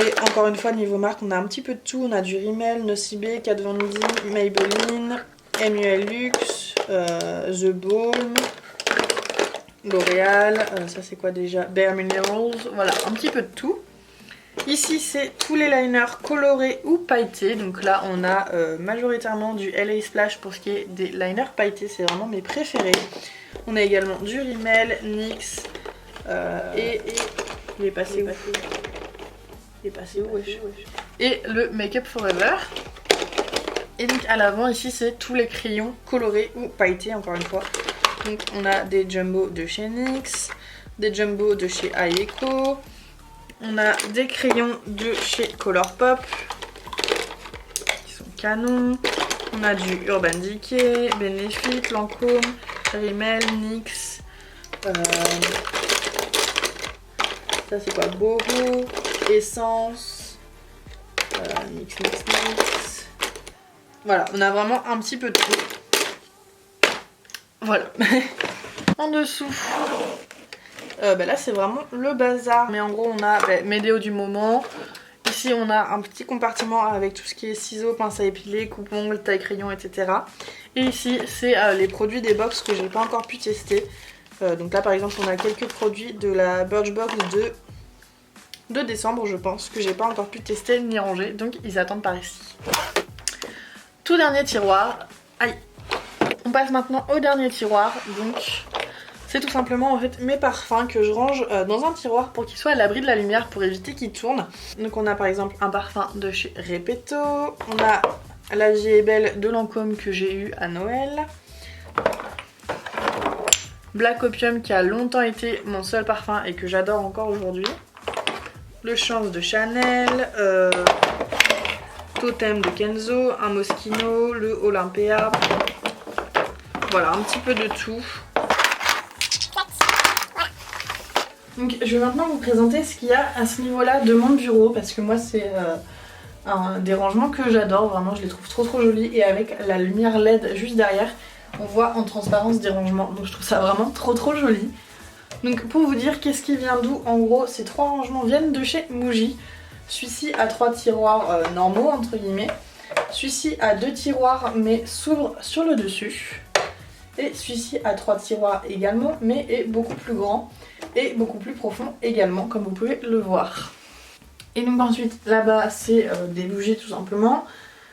Speaker 1: Et encore une fois niveau marque on a un petit peu de tout, on a du Rimmel, Nocibé, Kat Von D, Maybelline, MUL Luxe, The Balm, L'Oréal, ça c'est quoi déjà, Bare Minerals, voilà un petit peu de tout. Ici c'est tous les liners colorés ou pailletés, donc là on a majoritairement du LA Splash pour ce qui est des liners pailletés, c'est vraiment mes préférés. On a également du Rimmel, NYX et il est passé où? Il est passé où wesh? Et le Make Up Forever. Et donc à l'avant ici c'est tous les crayons colorés ou pailletés encore une fois. Donc on a des jumbo de chez NYX, des jumbo de chez Aeco. On a des crayons de chez Colourpop qui sont canons. On a du Urban Decay, Benefit, Lancôme, Rimmel, NYX. Ça c'est quoi? Boho, Essence, NYX. Voilà, on a vraiment un petit peu de tout. Voilà. En dessous. Là c'est vraiment le bazar, mais en gros on a mes déos du moment. Ici on a un petit compartiment avec tout ce qui est ciseaux, pince à épiler, coupe-ongles, taille-crayon, etc. Et ici c'est les produits des box que j'ai pas encore pu tester. Donc là par exemple on a quelques produits de la Birchbox de décembre je pense, que j'ai pas encore pu tester ni ranger, donc ils attendent par ici. Tout dernier tiroir, aïe. On passe maintenant au dernier tiroir, donc... c'est tout simplement en fait mes parfums que je range dans un tiroir pour qu'ils soient à l'abri de la lumière pour éviter qu'ils tournent. Donc on a par exemple un parfum de chez Repetto, on a La Vie est belle de Lancôme que j'ai eu à Noël, Black Opium qui a longtemps été mon seul parfum et que j'adore encore aujourd'hui, le Chance de Chanel, Totem de Kenzo, un Moschino, le Olympia, voilà un petit peu de tout. Donc je vais maintenant vous présenter ce qu'il y a à ce niveau-là de mon bureau parce que moi c'est un des rangements que j'adore, vraiment je les trouve trop jolis et avec la lumière LED juste derrière on voit en transparence des rangements, donc je trouve ça vraiment trop joli. Donc pour vous dire qu'est-ce qui vient d'où, en gros ces trois rangements viennent de chez Muji. Celui-ci a 3 tiroirs normaux entre guillemets, celui-ci a 2 tiroirs mais s'ouvre sur le dessus. Et celui-ci a 3 tiroirs également mais est beaucoup plus grand et beaucoup plus profond également comme vous pouvez le voir. Et donc ensuite là-bas c'est des bougies tout simplement.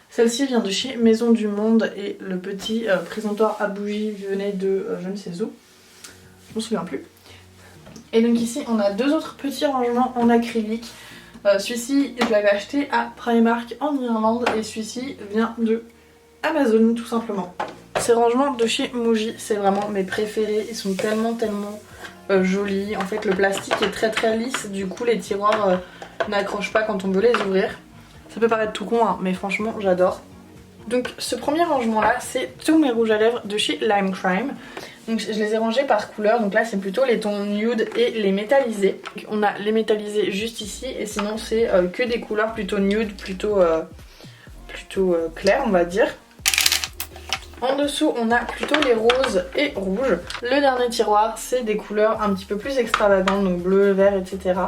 Speaker 1: Celle-ci vient de chez Maison du Monde et le petit présentoir à bougies venait de je ne sais où. Je me souviens plus. Et donc ici on a 2 autres petits rangements en acrylique. Celui-ci je l'avais acheté à Primark en Irlande et celui-ci vient de Amazon tout simplement. Ces rangements de chez Muji c'est vraiment mes préférés, ils sont tellement jolis. En fait le plastique est très lisse, du coup les tiroirs n'accrochent pas quand on veut les ouvrir. Ça peut paraître tout con hein, mais franchement j'adore. Donc ce premier rangement là c'est tous mes rouges à lèvres de chez Lime Crime. Donc je les ai rangés par couleur, donc là c'est plutôt les tons nude et les métallisés. Donc, on a les métallisés juste ici et sinon c'est que des couleurs plutôt nude, plutôt claires on va dire. En dessous on a plutôt les roses et rouges. Le dernier tiroir c'est des couleurs un petit peu plus extravagantes, donc bleu, vert, etc.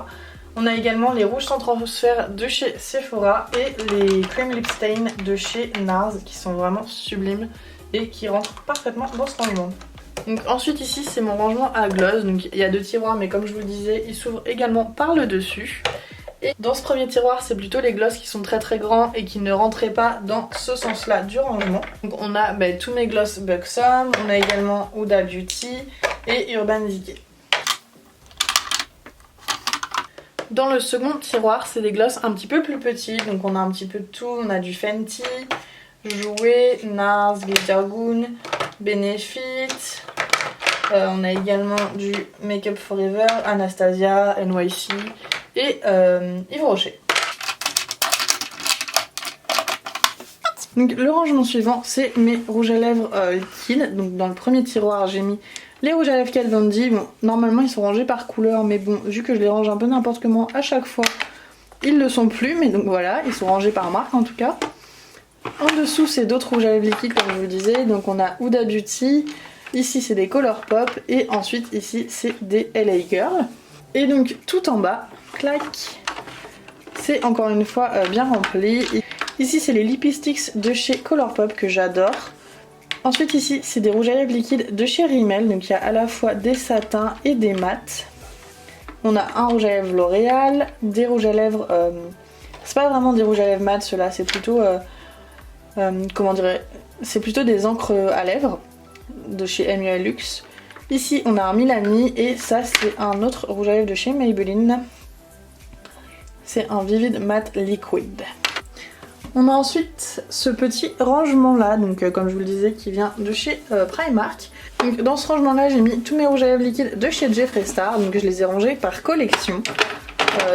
Speaker 1: On a également les rouges sans transfert de chez Sephora et les Cream Lip Stain de chez NARS qui sont vraiment sublimes et qui rentrent parfaitement dans ce rangement. Donc ensuite ici c'est mon rangement à gloss, donc il y a 2 tiroirs mais comme je vous le disais il s'ouvre également par le dessus. Et dans ce premier tiroir c'est plutôt les gloss qui sont très grands et qui ne rentraient pas dans ce sens là du rangement. Donc on a tous mes gloss Buxom, on a également Huda Beauty et Urban Decay. Dans le second tiroir c'est des gloss un petit peu plus petits, donc on a un petit peu de tout, on a du Fenty, Jouer, NARS, Glitter Goon, Benefit, on a également du Make Up Forever, Anastasia, NYC et Yves Rocher. Donc le rangement suivant, c'est mes rouges à lèvres liquides. Donc dans le premier tiroir, j'ai mis les rouges à lèvres Kat Von D. Bon, normalement ils sont rangés par couleur, mais bon, vu que je les range un peu n'importe comment à chaque fois, ils le sont plus. Mais donc voilà, ils sont rangés par marque en tout cas. En dessous, c'est d'autres rouges à lèvres liquides comme je vous le disais. Donc on a Huda Beauty, ici c'est des Colourpop et ensuite ici c'est des LA Girl. Et donc tout en bas, clac, c'est encore une fois bien rempli. Ici c'est les Lipsticks de chez Colourpop que j'adore. Ensuite ici c'est des rouges à lèvres liquides de chez Rimmel, donc il y a à la fois des satins et des mats. On a un rouge à lèvres L'Oréal, des rouges à lèvres, c'est pas vraiment des rouges à lèvres mat ceux-là, c'est plutôt, comment dirais, c'est plutôt des encres à lèvres de chez MUA Luxe. Ici on a un Milani et ça c'est un autre rouge à lèvres de chez Maybelline. C'est un Vivid Matte Liquid. On a ensuite ce petit rangement là, donc comme je vous le disais, qui vient de chez Primark. Donc dans ce rangement là, j'ai mis tous mes rouges à lèvres liquides de chez Jeffree Star, donc je les ai rangés par collection.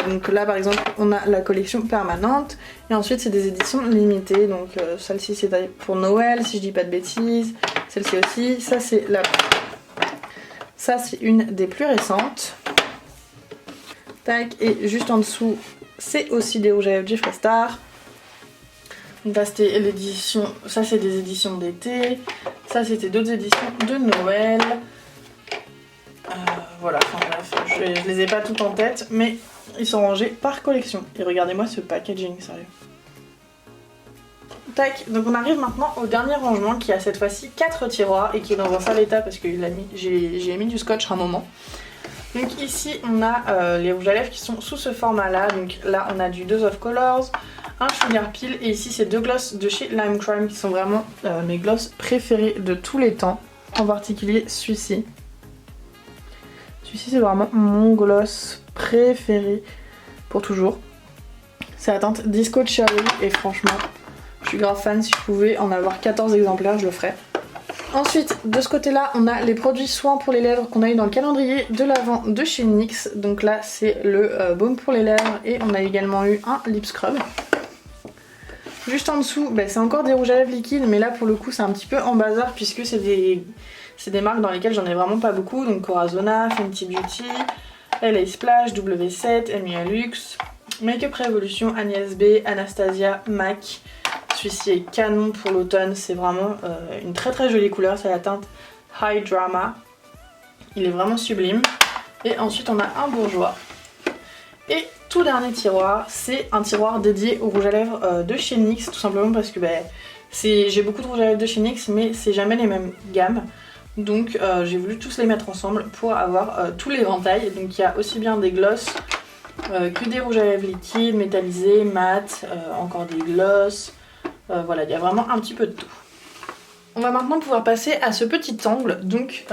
Speaker 1: Donc là par exemple, on a la collection permanente, et ensuite c'est des éditions limitées, donc celle-ci c'est pour Noël, si je dis pas de bêtises, celle-ci aussi, ça c'est une des plus récentes. Tac, et juste en dessous, c'est aussi des rouges à lèvres Jeffree Star. Donc là c'était l'édition, ça c'est des éditions d'été, ça c'était d'autres éditions de Noël. Voilà, enfin bref, je les ai pas toutes en tête, mais ils sont rangés par collection. Et regardez-moi ce packaging, sérieux. Tac, donc on arrive maintenant au dernier rangement qui a cette fois-ci 4 tiroirs et qui est dans un sale état parce que j'ai mis du scotch à un moment. Donc ici on a les rouges à lèvres qui sont sous ce format là, donc là on a du Dose of Colors, un Sugar Peel et ici c'est deux glosses de chez Lime Crime qui sont vraiment mes glosses préférées de tous les temps, en particulier celui-ci. Celui-ci c'est vraiment mon gloss préféré pour toujours. C'est la teinte Disco Cherry et franchement je suis grave fan, si je pouvais en avoir 14 exemplaires je le ferais. Ensuite, de ce côté-là, on a les produits soins pour les lèvres qu'on a eu dans le calendrier de l'Avent de chez NYX. Donc là, c'est le baume pour les lèvres et on a également eu un lip scrub. Juste en dessous, c'est encore des rouges à lèvres liquides, mais là pour le coup, c'est un petit peu en bazar puisque c'est des marques dans lesquelles j'en ai vraiment pas beaucoup. Donc Corazona, Fenty Beauty, LA Splash, W7, MUA Luxe, Makeup Revolution, Agnès B, Anastasia, MAC. Celui-ci est canon pour l'automne, c'est vraiment une très très jolie couleur, c'est la teinte High Drama. Il est vraiment sublime. Et ensuite on a un bourgeois. Et tout dernier tiroir, c'est un tiroir dédié aux rouges à lèvres de chez NYX, tout simplement parce que j'ai beaucoup de rouges à lèvres de chez NYX, mais c'est jamais les mêmes gammes. Donc j'ai voulu tous les mettre ensemble pour avoir tout l'éventail. Donc il y a aussi bien des glosses que des rouges à lèvres liquides, métallisés, mat, encore des glosses. Voilà, il y a vraiment un petit peu de tout. On va maintenant pouvoir passer à ce petit angle, donc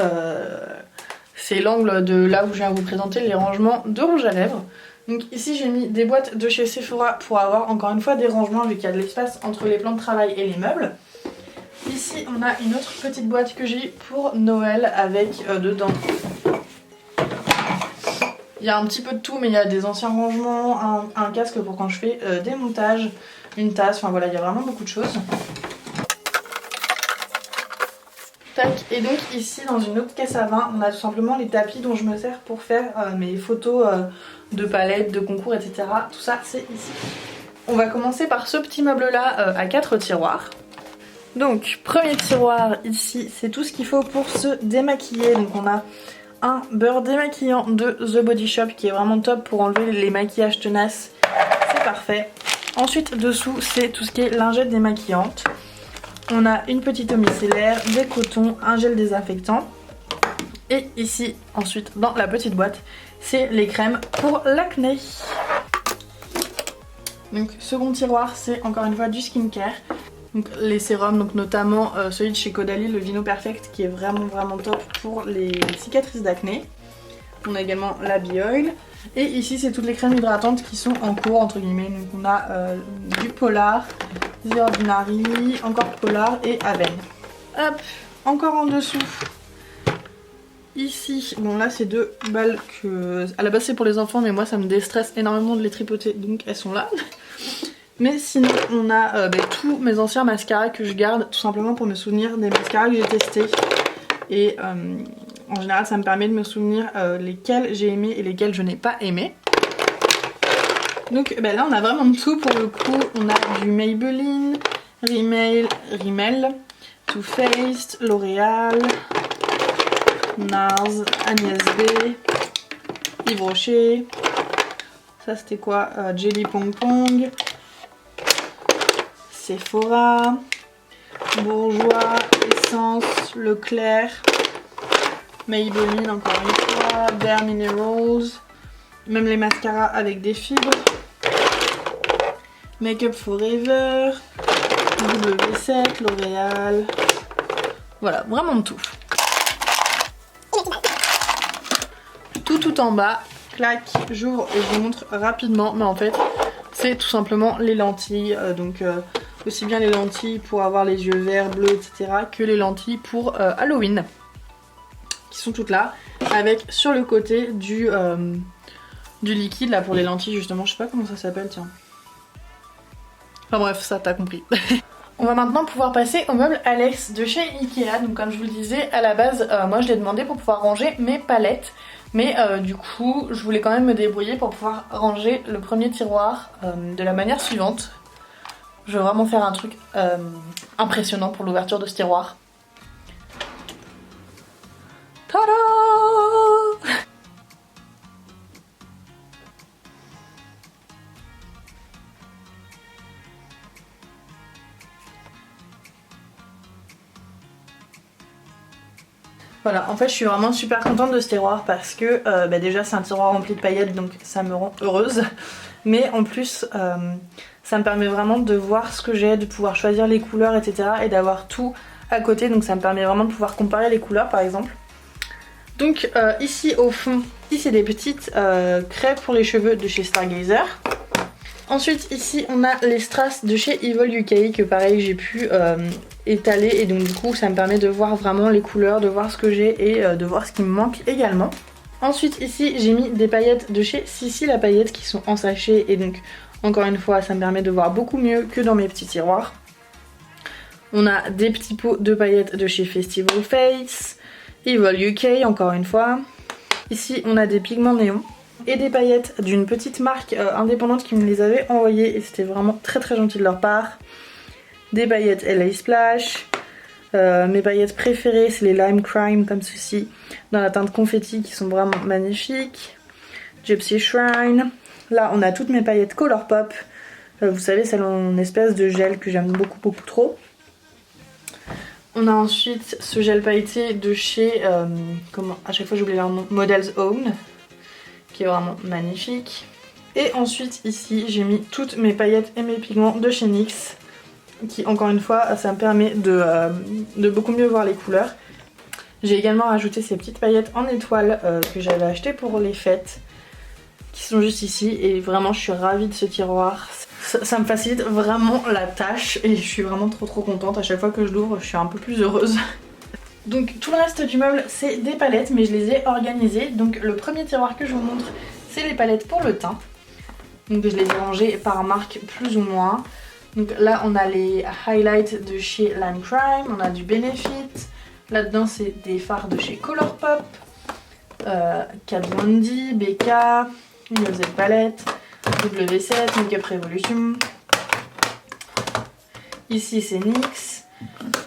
Speaker 1: c'est l'angle de là où je viens vous présenter les rangements de rouge à lèvres. Donc ici j'ai mis des boîtes de chez Sephora pour avoir encore une fois des rangements vu qu'il y a de l'espace entre les plans de travail et les meubles. Ici on a une autre petite boîte que j'ai pour Noël avec dedans. Il y a un petit peu de tout mais il y a des anciens rangements, un casque pour quand je fais des montages, une tasse, enfin voilà, il y a vraiment beaucoup de choses. Tac, et donc ici dans une autre caisse à vin, on a tout simplement les tapis dont je me sers pour faire mes photos de palettes, de concours, etc. Tout ça c'est ici. On va commencer par ce petit meuble là à 4 tiroirs. Donc premier tiroir ici, c'est tout ce qu'il faut pour se démaquiller. Donc on a un beurre démaquillant de The Body Shop qui est vraiment top pour enlever les maquillages tenaces. C'est parfait. Ensuite dessous c'est tout ce qui est lingette démaquillante. On a une petite eau micellaire, des cotons, un gel désinfectant. Et ici ensuite dans la petite boîte c'est les crèmes pour l'acné. Donc second tiroir c'est encore une fois du skincare. Donc les sérums, donc notamment celui de chez Caudalie, le Vino Perfect qui est vraiment top pour les cicatrices d'acné. On a également la Bioil. Et ici c'est toutes les crèmes hydratantes qui sont en cours entre guillemets. Donc on a du Polar, The Ordinary, encore Polar et Aven. Hop, encore en dessous. Ici, bon là c'est 2 balles que... À la base c'est pour les enfants mais moi ça me déstresse énormément de les tripoter donc elles sont là. Mais sinon on a tous mes anciens mascaras que je garde tout simplement pour me souvenir des mascaras que j'ai testés. Et en général ça me permet de me souvenir lesquels j'ai aimé et lesquels je n'ai pas aimé. Donc là on a vraiment de tout pour le coup. On a du Maybelline, Rimmel, Too Faced, L'Oréal, NARS, Agnès B, Yves Rocher. Ça c'était quoi? Jelly Pong Pong, Sephora, Bourjois, Essence, Leclerc, Maybelline encore une fois, Bare Minerals, même les mascaras avec des fibres, Make Up Forever, W7, L'Oréal, voilà, vraiment tout. Tout en bas, clac, j'ouvre et je vous montre rapidement, mais en fait c'est tout simplement les lentilles, aussi bien les lentilles pour avoir les yeux verts, bleus, etc. que les lentilles pour Halloween, qui sont toutes là, avec sur le côté du liquide là pour les lentilles justement, je sais pas comment ça s'appelle, tiens. Enfin bref, ça t'as compris. On va maintenant pouvoir passer au meuble Alex de chez Ikea. Donc comme je vous le disais, à la base, moi je l'ai demandé pour pouvoir ranger mes palettes. Mais du coup, je voulais quand même me débrouiller pour pouvoir ranger le premier tiroir de la manière suivante. Je vais vraiment faire un truc impressionnant pour l'ouverture de ce tiroir. Tada! Voilà, en fait je suis vraiment super contente de ce tiroir parce que déjà c'est un tiroir rempli de paillettes donc ça me rend heureuse. Mais en plus ça me permet vraiment de voir ce que j'ai, de pouvoir choisir les couleurs etc. et d'avoir tout à côté, donc ça me permet vraiment de pouvoir comparer les couleurs par exemple. Donc ici au fond, ici c'est des petites crêpes pour les cheveux de chez Stargazer. Ensuite ici on a les strass de chez Evil UK que pareil j'ai pu étaler et donc du coup ça me permet de voir vraiment les couleurs, de voir ce que j'ai et de voir ce qui me manque également. Ensuite ici j'ai mis des paillettes de chez Sissi la paillette qui sont en sachet et donc encore une fois ça me permet de voir beaucoup mieux que dans mes petits tiroirs. On a des petits pots de paillettes de chez Festival Face, Evil UK encore une fois. Ici on a des pigments néons et des paillettes d'une petite marque indépendante qui me les avait envoyées et c'était vraiment très gentil de leur part. Des paillettes LA Splash, mes paillettes préférées c'est les Lime Crime comme ceci dans la teinte confetti qui sont vraiment magnifiques. Gypsy Shrine, là on a toutes mes paillettes Colourpop, vous savez celles en espèce de gel que j'aime beaucoup trop. On a ensuite ce gel pailleté de chez, à chaque fois j'oublie leur nom, Model's Own, qui est vraiment magnifique. Et ensuite ici j'ai mis toutes mes paillettes et mes pigments de chez NYX, qui encore une fois ça me permet de beaucoup mieux voir les couleurs. J'ai également rajouté ces petites paillettes en étoile que j'avais achetées pour les fêtes, qui sont juste ici et vraiment je suis ravie de ce tiroir. Ça me facilite vraiment la tâche et je suis vraiment trop contente. À chaque fois que je l'ouvre je suis un peu plus heureuse. Donc tout le reste du meuble c'est des palettes mais je les ai organisées. Donc le premier tiroir que je vous montre c'est les palettes pour le teint. Donc je les ai rangées par marque plus ou moins. Donc là on a les highlights de chez Lime Crime, on a du Benefit. Là-dedans c'est des fards de chez Colourpop, Kat Von D, BK, Universal Palette, W7, Make Up Revolution. Ici c'est NYX.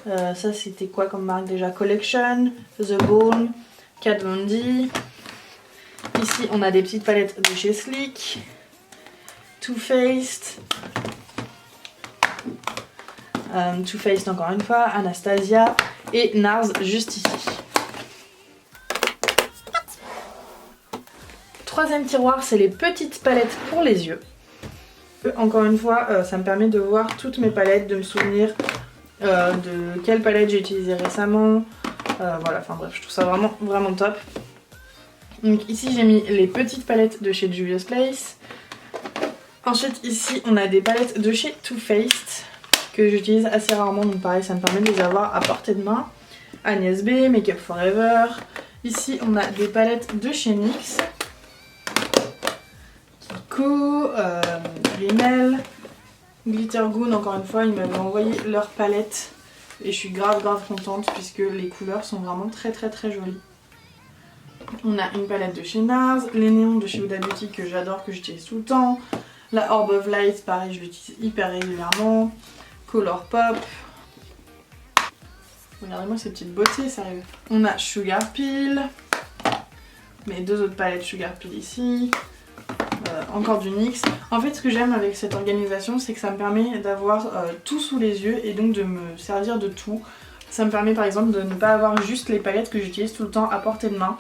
Speaker 1: Ça c'était quoi comme marque déjà? Collection, The Bone, Kat Von D. Ici on a des petites palettes de chez Sleek, Too Faced, Too Faced encore une fois, Anastasia et NARS juste ici. Troisième tiroir c'est les petites palettes pour les yeux. Encore une fois ça me permet de voir toutes mes palettes, de me souvenir de quelle palette j'ai utilisé récemment. Voilà, enfin bref, je trouve ça vraiment top. Donc ici j'ai mis les petites palettes de chez Juvia's Place. Ensuite ici on a des palettes de chez Too Faced que j'utilise assez rarement, donc pareil ça me permet de les avoir à portée de main. Agnès B, Make Up Forever. Ici on a des palettes de chez NYX, Kiko, Rimmel, Glitter Goon, encore une fois, ils m'avaient envoyé leur palette. Et je suis grave contente puisque les couleurs sont vraiment très jolies. On a une palette de chez NARS, les néons de chez Huda Beauty que j'adore, que j'utilise tout le temps. La Orb of Light, pareil, je l'utilise hyper régulièrement. Colourpop. Regardez-moi ces petites beautés, sérieux. On a Sugar Peel. Mes deux autres palettes Sugar Peel ici. Encore du NYX. En fait, ce que j'aime avec cette organisation, c'est que ça me permet d'avoir tout sous les yeux et donc de me servir de tout. Ça me permet par exemple de ne pas avoir juste les palettes que j'utilise tout le temps à portée de main.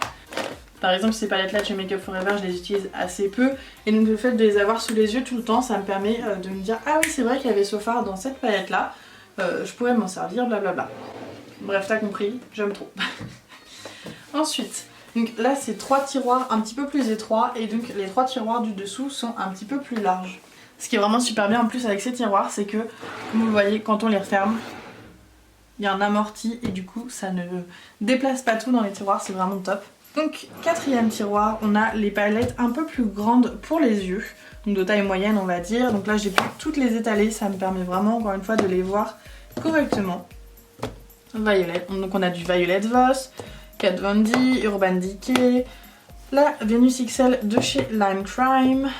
Speaker 1: Par exemple, ces palettes là de chez Make Up For Ever, je les utilise assez peu. Et donc le fait de les avoir sous les yeux tout le temps, ça me permet de me dire ah oui, c'est vrai qu'il y avait ce fard dans cette palette là, je pourrais m'en servir, blablabla. Bref, t'as compris, j'aime trop. Ensuite, donc là c'est 3 tiroirs un petit peu plus étroits et donc les 3 tiroirs du dessous sont un petit peu plus larges. Ce qui est vraiment super bien en plus avec ces tiroirs, c'est que, comme vous le voyez, quand on les referme, il y a un amorti et du coup ça ne déplace pas tout dans les tiroirs, c'est vraiment top. Donc 4e tiroir, on a les palettes un peu plus grandes pour les yeux, donc de taille moyenne on va dire. Donc là j'ai pu toutes les étaler, ça me permet vraiment encore une fois de les voir correctement. Violet, donc on a du Violet Voss, Kat Von D, Urban Decay, la Venus XL de chez Lime Crime,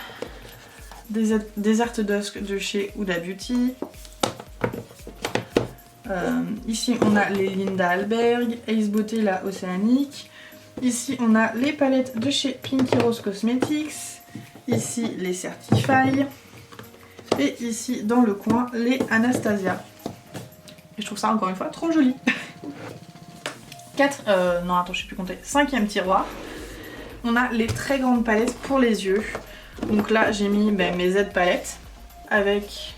Speaker 1: Desert Dusk de chez Huda Beauty. Ici on a les Linda Alberg, Ace Beauté la Océanique. Ici on a les palettes de chez Pinky Rose Cosmetics. Ici les Certify. Et ici dans le coin les Anastasia. Et je trouve ça encore une fois trop joli. 5e tiroir. On a les très grandes palettes pour les yeux. Donc là j'ai mis mes Z palettes. Avec,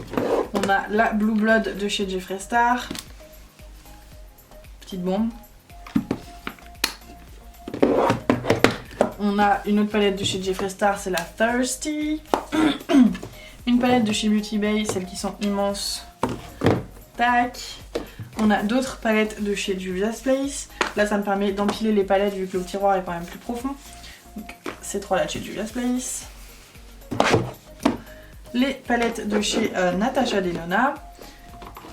Speaker 1: on a la Blue Blood de chez Jeffree Star. Petite bombe. On a une autre palette de chez Jeffree Star, c'est la Thirsty. Une palette de chez Beauty Bay, celles qui sont immenses. Tac. On a d'autres palettes de chez Juvia's Place. Là ça me permet d'empiler les palettes vu que le tiroir est quand même plus profond. Donc ces trois là de chez Juvia's Place. Les palettes de chez Natasha Denona.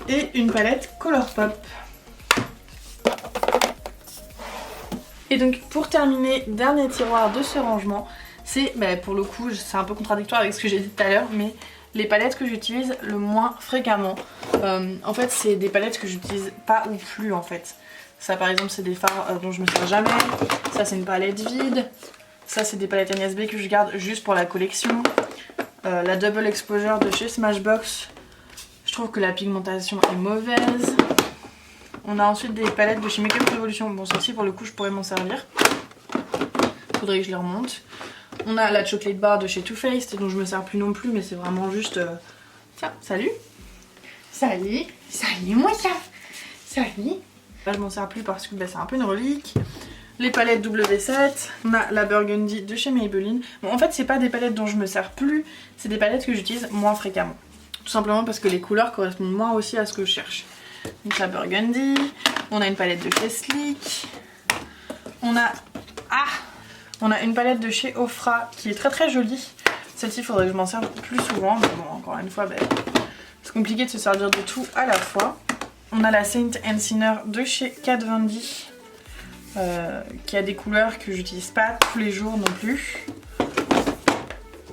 Speaker 1: Et une palette Colourpop. Et donc pour terminer, dernier tiroir de ce rangement, c'est pour le coup, c'est un peu contradictoire avec ce que j'ai dit tout à l'heure, mais les palettes que j'utilise le moins fréquemment. En fait c'est des palettes que j'utilise pas ou plus en fait. Ça par exemple c'est des fards dont je me sers jamais, ça c'est une palette vide, ça c'est des palettes Agnès B que je garde juste pour la collection. La Double Exposure de chez Smashbox, je trouve que la pigmentation est mauvaise. On a ensuite des palettes de chez Make Up Revolution. Bon, celle-ci pour le coup je pourrais m'en servir. Faudrait que je les remonte. On a la Chocolate Bar de chez Too Faced dont je me sers plus non plus, mais c'est vraiment juste... Tiens, salut. Salut. Salut moi ça. Salut. Là je m'en sers plus parce que c'est un peu une relique. Les palettes W7. On a la Burgundy de chez Maybelline. Bon, en fait c'est pas des palettes dont je me sers plus, c'est des palettes que j'utilise moins fréquemment. Tout simplement parce que les couleurs correspondent moins aussi à ce que je cherche. Donc la Burgundy, on a une palette de chez Sleek, on a une palette de chez Ofra qui est très jolie. Celle-ci il faudrait que je m'en serve plus souvent, mais bon encore une fois c'est compliqué de se servir de tout à la fois. On a la Saint & Sinner de chez Kat Von D qui a des couleurs que j'utilise pas tous les jours non plus.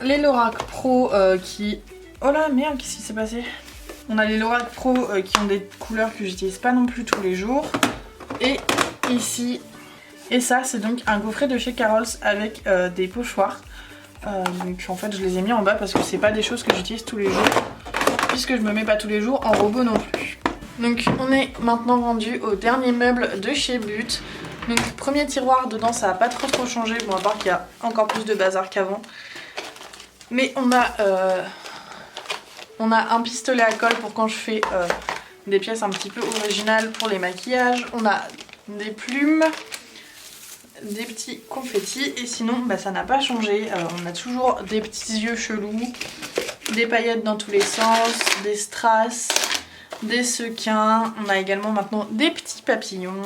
Speaker 1: Les Lorac Pro qui... Oh là merde, qu'est-ce qui s'est passé? On a les Lorac Pro qui ont des couleurs que j'utilise pas non plus tous les jours. Et ici, et ça c'est donc un coffret de chez Carol's avec des pochoirs. Donc en fait je les ai mis en bas parce que c'est pas des choses que j'utilise tous les jours. Puisque je me mets pas tous les jours en robot non plus. Donc on est maintenant rendu au dernier meuble de chez But. Donc premier tiroir, dedans ça a pas trop changé. Bon à part qu'il y a encore plus de bazar qu'avant. Mais on a un pistolet à colle pour quand je fais des pièces un petit peu originales pour les maquillages. On a des plumes, des petits confettis et sinon ça n'a pas changé. On a toujours des petits yeux chelous, des paillettes dans tous les sens, des strass, des sequins. On a également maintenant des petits papillons,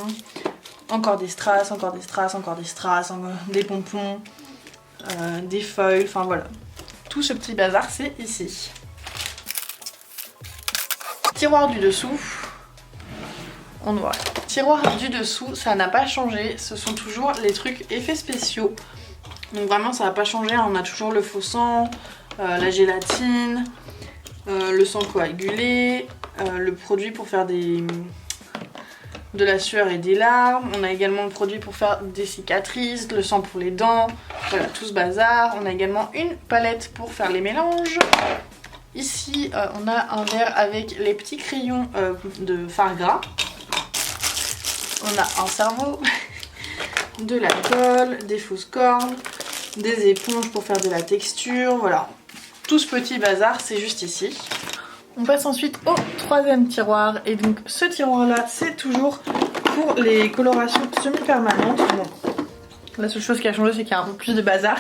Speaker 1: encore des strass, encore des strass, encore des strass, des pompons, des foils, enfin voilà. Tout ce petit bazar c'est ici. Tiroir du dessous. On voit. Tiroir du dessous, ça n'a pas changé. Ce sont toujours les trucs effets spéciaux. Donc vraiment ça n'a pas changé. On a toujours le faux sang, la gélatine, le sang coagulé, le produit pour faire de la sueur et des larmes. On a également le produit pour faire des cicatrices, le sang pour les dents. Voilà, tout ce bazar. On a également une palette pour faire les mélanges. Ici, on a un verre avec les petits crayons de fard gras. On a un cerveau, de la colle, des fausses cornes, des éponges pour faire de la texture. Voilà, tout ce petit bazar, c'est juste ici. On passe ensuite au troisième tiroir. Et donc, ce tiroir-là, c'est toujours pour les colorations semi-permanentes. Bon, la seule chose qui a changé, c'est qu'il y a un peu plus de bazar.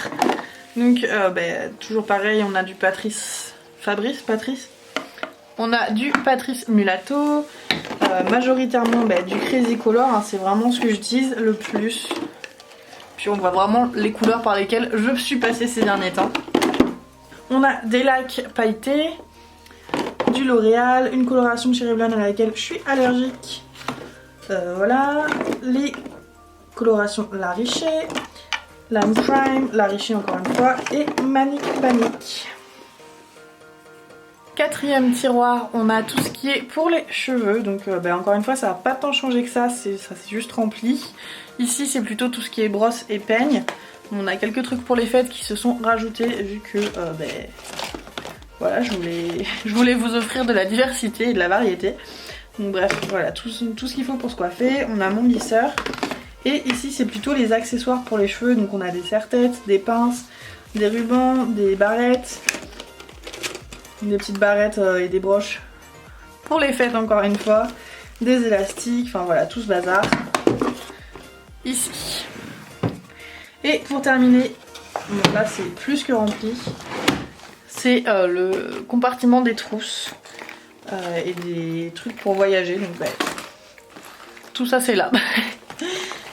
Speaker 1: Donc, toujours pareil, on a du Patrice. On a du Patrice Mulatto, majoritairement du Crazy Color, hein, c'est vraiment ce que j'utilise le plus. Puis on voit vraiment les couleurs par lesquelles je suis passée ces derniers temps. On a des lacs pailletés, du L'Oréal, une coloration Cherry Blonde à laquelle je suis allergique. Voilà, les colorations La Richée, Lime Prime, La Richée encore une fois, et Manic Panic. Quatrième tiroir, on a tout ce qui est pour les cheveux. Donc encore une fois, ça n'a pas tant changé que ça, c'est juste rempli. Ici, c'est plutôt tout ce qui est brosse et peigne. On a quelques trucs pour les fêtes qui se sont rajoutés vu que voilà, je voulais vous offrir de la diversité et de la variété. Donc bref, voilà, tout ce qu'il faut pour se coiffer. On a mon lisseur. Et ici, c'est plutôt les accessoires pour les cheveux. Donc on a des serre-têtes, des pinces, des rubans, des barrettes. Des petites barrettes et des broches pour les fêtes encore une fois, des élastiques, enfin voilà, tout ce bazar ici. Et pour terminer, bon, là c'est plus que rempli, c'est le compartiment des trousses et des trucs pour voyager, donc tout ça c'est là.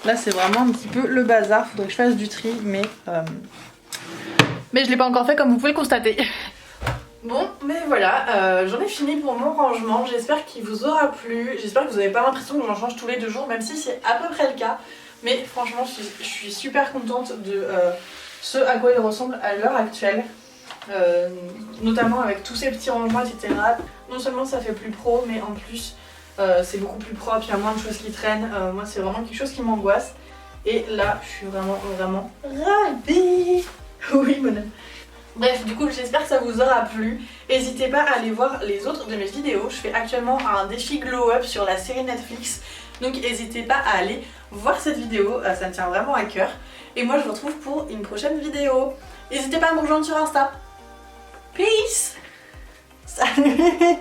Speaker 1: Là c'est vraiment un petit peu le bazar, faudrait que je fasse du tri, mais je l'ai pas encore fait comme vous pouvez le constater. Bon, mais voilà, j'en ai fini pour mon rangement, j'espère qu'il vous aura plu, j'espère que vous n'avez pas l'impression que j'en change tous les 2 jours, même si c'est à peu près le cas, mais franchement je suis super contente de ce à quoi il ressemble à l'heure actuelle, notamment avec tous ces petits rangements, etc. Non seulement ça fait plus pro, mais en plus c'est beaucoup plus propre, il y a moins de choses qui traînent, moi c'est vraiment quelque chose qui m'angoisse, et là je suis vraiment ravie. Oui, bonhomme. Bref, du coup j'espère que ça vous aura plu. N'hésitez pas à aller voir les autres de mes vidéos. Je fais actuellement un défi glow up sur la série Netflix. Donc n'hésitez pas à aller voir cette vidéo, ça me tient vraiment à cœur. Et moi je vous retrouve pour une prochaine vidéo. N'hésitez pas à me rejoindre sur Insta. Peace. Salut.